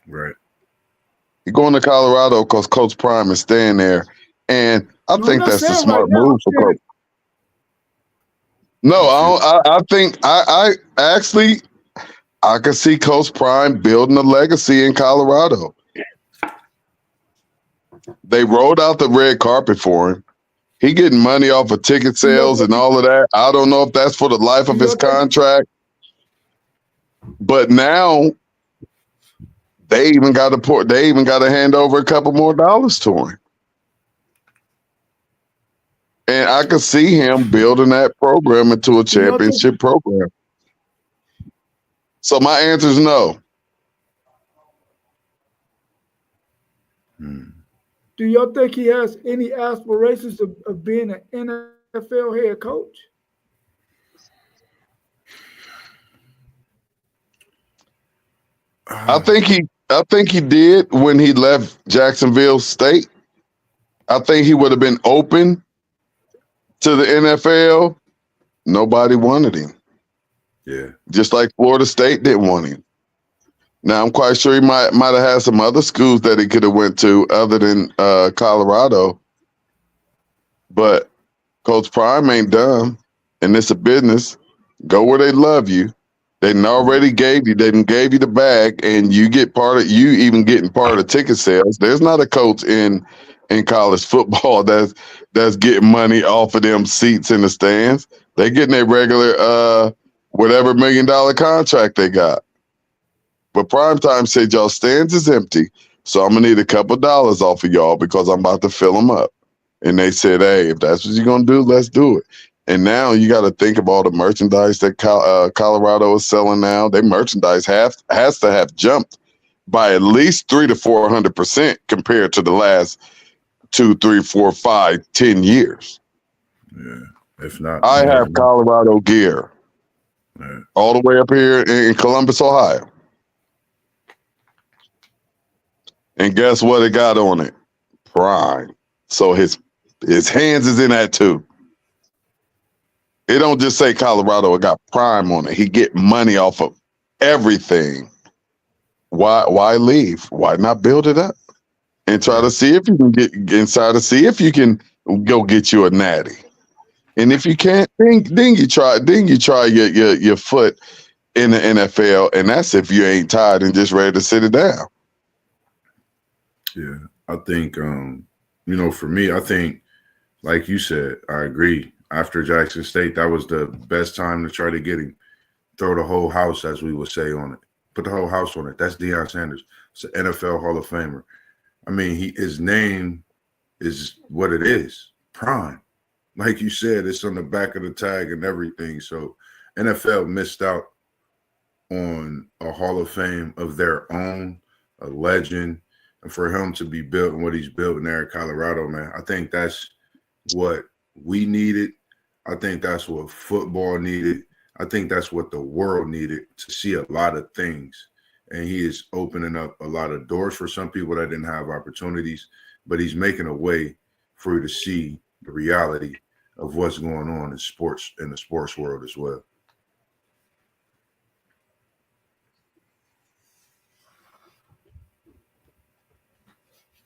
Right. He's going to Colorado because Coach Prime is staying there. And I No, think I'm not that's the saying smart right now. move for Coach. No, I think I actually I could see Coach Prime building a legacy in Colorado. They rolled out the red carpet for him. He getting money off of ticket sales and all of that. I don't know if that's for the life of his contract. But now they even got to hand over a couple more dollars to him. And I could see him building that program into a championship program. So my answer is no. Do y'all think he has any aspirations of being an NFL head coach? I think he did when he left Jacksonville State. I think he would have been open to the NFL. Nobody wanted him. Yeah. Just like Florida State didn't want him. Now I'm quite sure he might have had some other schools that he could have went to other than Colorado. But Coach Prime ain't dumb, and it's a business. Go where they love you. They already gave you the bag, and you even getting part of the ticket sales. There's not a coach in college football that's getting money off of them seats in the stands. They getting their regular whatever $1 million contract they got. But Primetime said y'all stands is empty, so I'm gonna need a couple dollars off of y'all because I'm about to fill them up. And they said, hey, if that's what you're gonna do, let's do it. And now you got to think of all the merchandise that Colorado is selling now. Their merchandise has to have jumped by at least 300 to 400% compared to the last 2, 3, 4, 5, 10 years. Yeah. If not, I have Colorado gear all the way up here in Columbus, Ohio. And guess what it got on it? Prime. So his hands is in that too. It don't just say Colorado, it got Prime on it. He get money off of everything. Why leave? Why not build it up? And try to see if you can get inside to see if you can go get you a natty. And if you can't, then you try your foot in the NFL, and that's if you ain't tired and just ready to sit it down. Yeah, I think for me, I think like you said, I agree. After Jackson State, that was the best time to try to get him. Throw the whole house, as we would say, on it. Put the whole house on it. That's Deion Sanders. It's an NFL Hall of Famer. I mean, his name is what it is, Prime. Like you said, it's on the back of the tag and everything. So NFL missed out on a Hall of Fame of their own, a legend. And for him to be built and what he's built there in Colorado, man, I think that's what we needed. I think that's what football needed. I think that's what the world needed to see a lot of things. And he is opening up a lot of doors for some people that didn't have opportunities, but he's making a way for you to see the reality of what's going on in sports, in the sports world as well.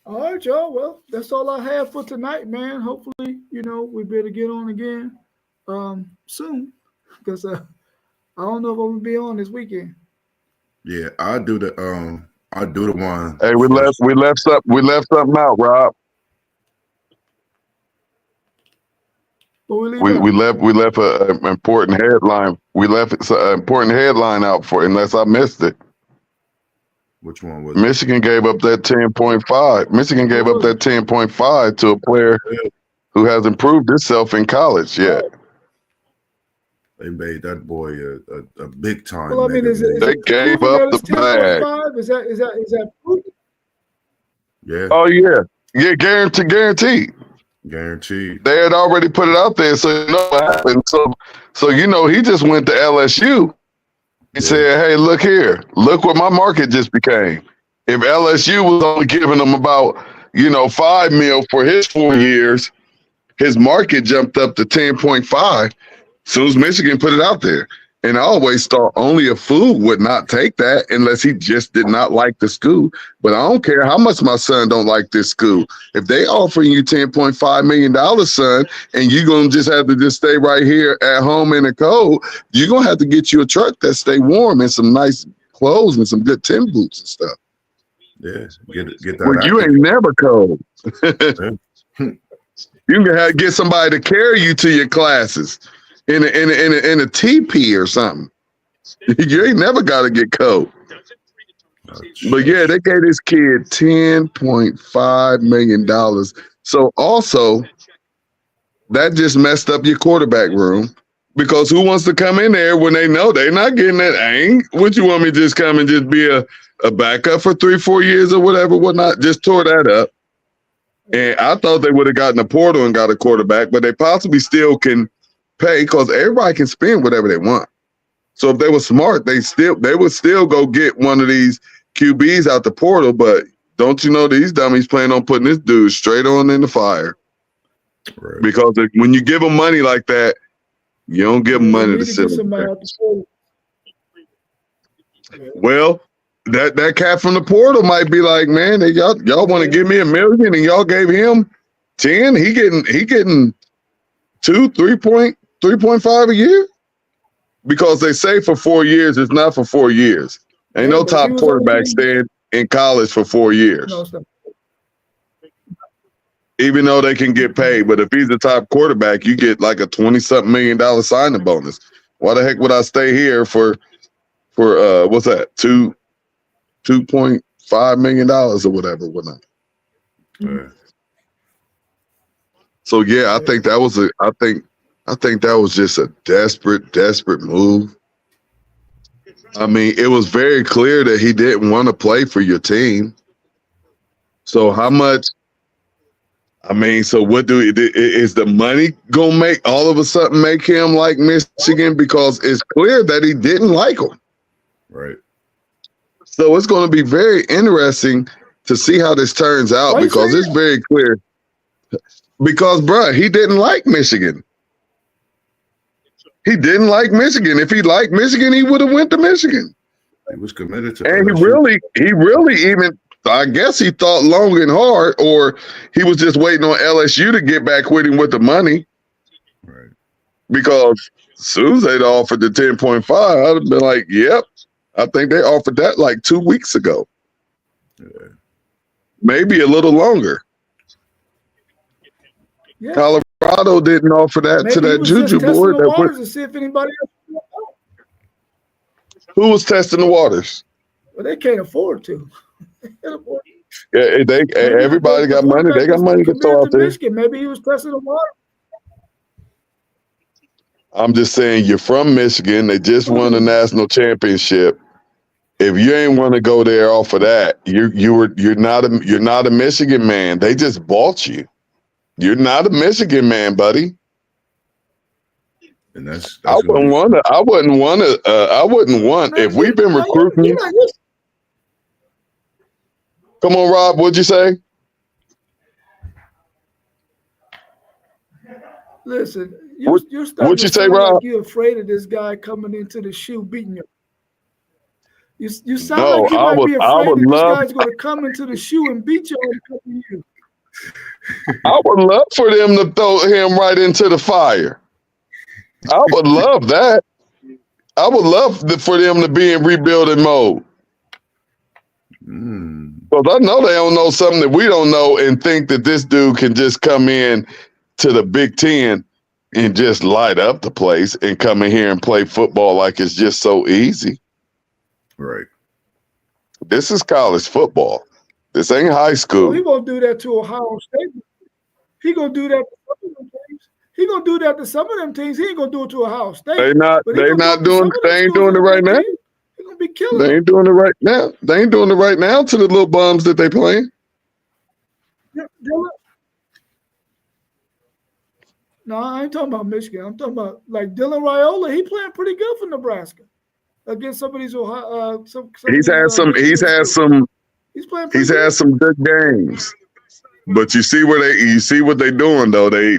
All right, y'all. Well, that's all I have for tonight, man. Hopefully, we better get on again soon, because I don't know if I'm gonna be on this weekend. Yeah, I'll do the one. Hey, we left something out, Rob. But we left an important headline. We left an important headline out for, unless I missed it. Which one was it? Michigan gave up that 10.5. Michigan gave up that 10.5 to a player who hasn't proved himself in college yet. They made that boy a big time. Well, I mean, they gave up the bag. Is that proof? Yeah. Oh yeah, guaranteed. Guaranteed. They had already put it out there, so you know what happened. So he just went to LSU. He said, "Hey, look here. Look what my market just became. If LSU was only giving him about $5 million for his 4 years, his market jumped up to 10.5. Soon as Michigan put it out there." And I always thought only a fool would not take that unless he just did not like the school. But I don't care how much my son don't like this school. If they offering you $10.5 million, son, and you're going to just have to just stay right here at home in the cold, you're going to have to get you a truck that stay warm and some nice clothes and some good tin boots and stuff. Yeah, get that. Well, you ain't never cold. You can get somebody to carry you to your classes in a teepee or something. You ain't never got to get cold. But yeah, they gave this kid $10.5 million. So also, that just messed up your quarterback room, because who wants to come in there when they know they're not getting that? Would you want me to just come and just be a backup for 3-4 years or whatnot? Just tore that up. And I thought they would have gotten a portal and got a quarterback, but they possibly still can pay, because everybody can spend whatever they want. So if they were smart, they would still go get one of these QBs out the portal. But don't you know these dummies plan on putting this dude straight on in the fire? Right. Because when you give them money like that, you don't give them money to sit on. Well, that cat from the portal might be like, man, y'all want to give me $1 million and y'all gave him 10. He getting 3.5 a year, because they say for 4 years. It's not for 4 years. Ain't no top quarterback staying in college for 4 years. No, even though they can get paid. But if he's the top quarterback, you get like a $20-something million signing bonus. Why the heck would I stay here for what's that, $2.5 million or whatnot? Yeah. So yeah, I think that was just a desperate move. I mean, it was very clear that he didn't want to play for your team. So how much? I mean, so what is the money gonna make all of a sudden make him like Michigan? Because it's clear that he didn't like them. Right. So it's going to be very interesting to see how this turns out, because it's very clear. Because, bruh, he didn't like Michigan. He didn't like Michigan. If he liked Michigan, he would have went to Michigan. He was committed to. And he really even, I guess he thought long and hard, or he was just waiting on LSU to get back with him with the money. Right. Because as soon as they'd offered the 10.5, I'd have been like, yep. I think they offered that like 2 weeks ago. Yeah. Maybe a little longer. Yeah. Colorado didn't offer that to that Juju boy. To see if anybody else. Who was testing the waters? Well, they can't afford to. Yeah, everybody got money. They got money to throw out there. Michigan. Maybe he was testing the water. I'm just saying, you're from Michigan. They just won a national championship. If you ain't want to go there off of that, you're not a Michigan man. They just bought you. You're not a Michigan man, buddy. And that's I wouldn't want if we've been recruiting you. Come on, Rob. What'd you say? Listen, What- you're starting what'd to you say, sound Rob? like you're afraid of this guy coming into the shoe beating you. You sound No, like you I might be would afraid that this love guy's going to come into the shoe and beat you in a couple of years. I would love for them to throw him right into the fire. I would love that. I would love for them to be in rebuilding mode. Because I know they don't know something that we don't know and think that this dude can just come in to the Big Ten and just light up the place and come in here and play football like it's just so easy. Right. This is college football. This ain't high So school. he won't do that to Ohio State. He gonna do that to some of them teams. He gonna do that to some of them teams. He ain't gonna do it to Ohio State. They not But he they gonna not do it to doing some of them they ain't schools doing it in the right Big now. Ten. He gonna be killing They them. ain't doing it right now. They ain't doing it right now to the little bums that they playing. No, I ain't talking about Michigan. I'm talking about like Dylan Raiola. He playing pretty good for Nebraska against some of these Ohio. He's had some. He's had some. He's playing. Pretty He's good. had some good games. But you see where you see what they're doing though. They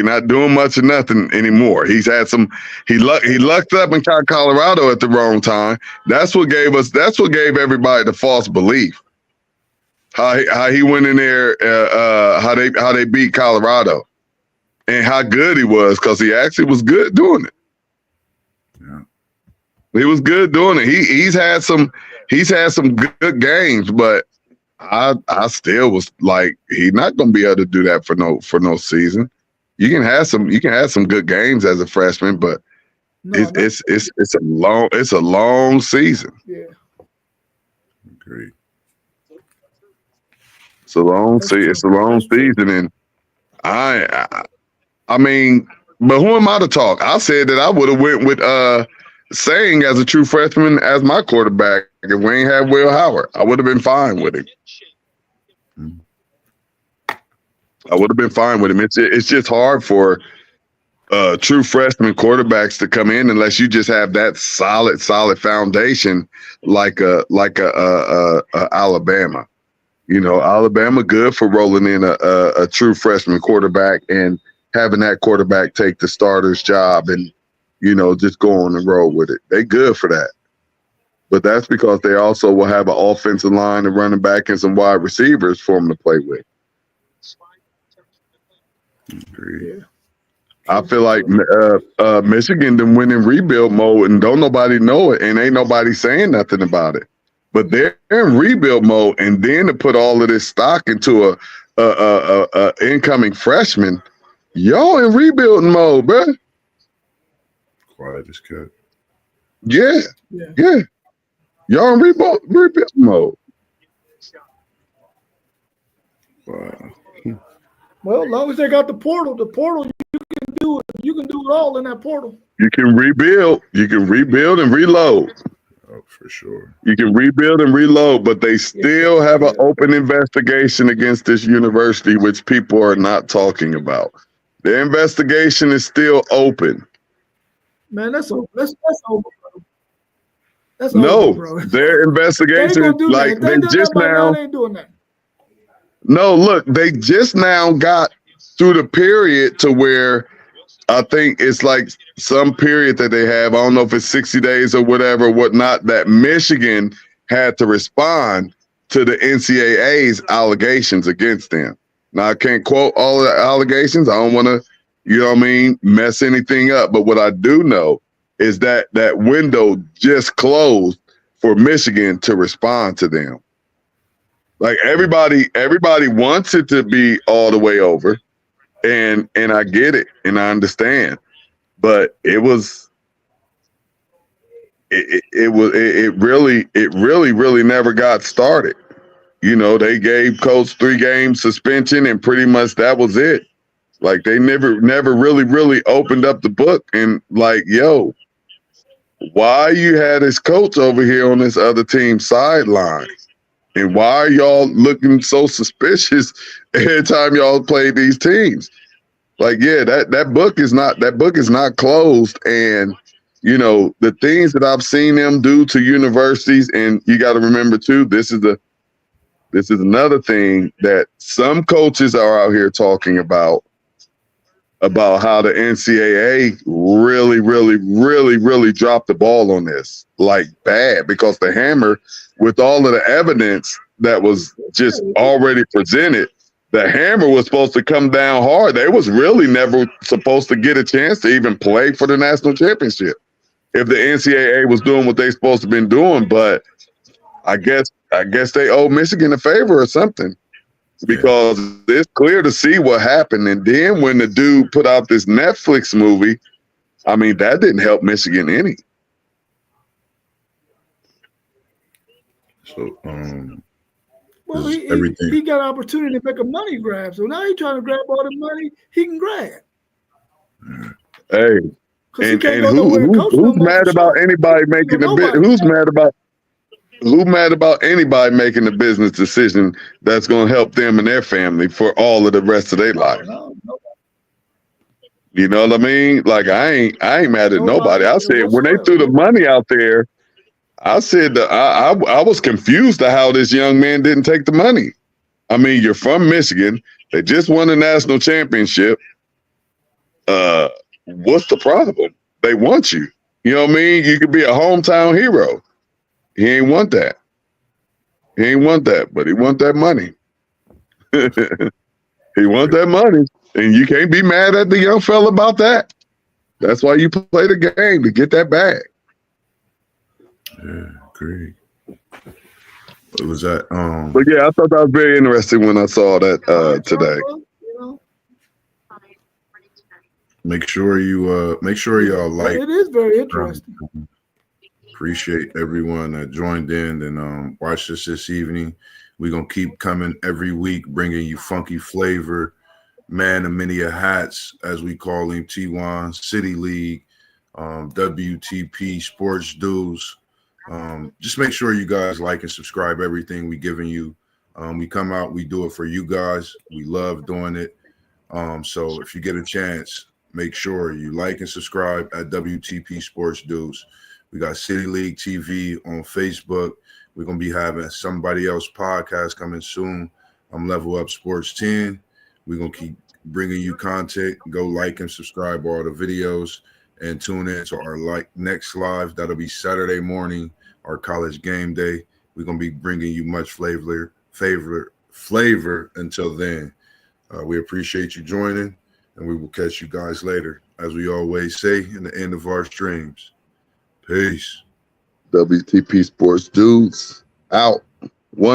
not doing much of nothing anymore. He's had some. He lucked up and caught Colorado at the wrong time. That's what gave everybody the false belief. How he went in there. How they beat Colorado. And how good he was, because he actually was good doing it. Yeah. He was good doing it. He's had some good games, but I still was like, he's not gonna be able to do that for no season. You can have some good games as a freshman, but it's a long season. Yeah. Great. It's a long That's true. It's a long That's true. season, and I mean, but who am I to talk? I said that I would have went with Saying as a true freshman as my quarterback if we ain't had Will Howard. I would have been fine with him. I would have been fine with him. It's just hard for true freshman quarterbacks to come in unless you just have that solid foundation like a Alabama. You know, Alabama good for rolling in a true freshman quarterback and having that quarterback take the starter's job and, you know, just go on and roll with it. They good for that. But that's because they also will have an offensive line, a running back, and some wide receivers for them to play with. Great. Yeah. I feel like Michigan done went in rebuild mode and don't nobody know it and ain't nobody saying nothing about it. But they're in rebuild mode, and then to put all of this stock into a incoming freshman, y'all in rebuilding mode, bro. Quiet as cut. Yeah. Y'all in rebuild mode. Wow. Well, as long as they got the portal you can do it. You can do it all in that portal. You can rebuild. You can rebuild and reload. Oh, for sure. You can rebuild and reload, but they still have an open investigation against this university, which people are not talking about. The investigation is still open. Man, that's over. That's over, bro. That's No, over, bro. their They ain't investigation, gonna do like that. they just now. They ain't doing that. No, look, they just now got through the period to where I think it's like some period that they have. I don't know if it's 60 days or whatnot, that Michigan had to respond to the NCAA's allegations against them. Now, I can't quote all of the allegations. I don't want to, you know what I mean, mess anything up. But what I do know is that that window just closed for Michigan to respond to them. Like everybody wants it to be all the way over. And I get it and I understand, but it really never got started. You know, they gave Coach 3 game suspension and pretty much that was it. Like they never really opened up the book and like, yo, why you had this coach over here on this other team's sideline? And why are y'all looking so suspicious every time y'all play these teams? Like, yeah, that book is not closed. And, you know, the things that I've seen them do to universities, and you got to remember too, this is another thing that some coaches are out here talking about. about how the NCAA really, really, really, really dropped the ball on this, like bad, because the Hammer, with all of the evidence that was just already presented, the Hammer was supposed to come down hard. They was really never supposed to get a chance to even play for the national championship if the NCAA was doing what they supposed to been doing. But I guess they owe Michigan a favor or something, because it's clear to see what happened. And then when the dude put out this Netflix movie, I mean, that didn't help Michigan any. So, Well, everything. he got an opportunity to make a money grab. So now he's trying to grab all the money he can grab. Hey, 'Cause he and can't go nowhere and coach no who's more mad for about sure. anybody making the Nobody. who's mad about anybody making the business decision that's going to help them and their family for all of the rest of their life? No, You know what I mean? Like, I ain't mad at nobody. I said when they whatsoever. threw the money out there, I said that I was confused to how this young man didn't take the money. I mean, you're from Michigan. They just won the national championship. What's the problem? They want you. You know what I mean? You could be a hometown hero. He ain't want that. He ain't want that, but he want that money. He want that money, and you can't be mad at the young fella about that. That's why you play the game, to get that bag. Yeah, great. What was that? But yeah, I thought that was very interesting when I saw that today. You know, Make sure y'all like. it is very interesting. Appreciate everyone that joined in and watched us this evening. We're gonna keep coming every week, bringing you funky flavor, man of many hats, as we call him, T1 City League, WTP Sports Dudes. Just make sure you guys like and subscribe everything we giving you. We come out, we do it for you guys. We love doing it. So if you get a chance, make sure you like and subscribe at WTP Sports Dudes. We got City League TV on Facebook. We're going to be having somebody else podcast coming soon. I'm Level Up Sports 10. We're going to keep bringing you content. Go like and subscribe all the videos and tune in to our next live. That'll be Saturday morning, our college game day. We're going to be bringing you much flavor until then. We appreciate you joining, and we will catch you guys later. As we always say in the end of our streams, peace. WTP Sports Dudes out. One.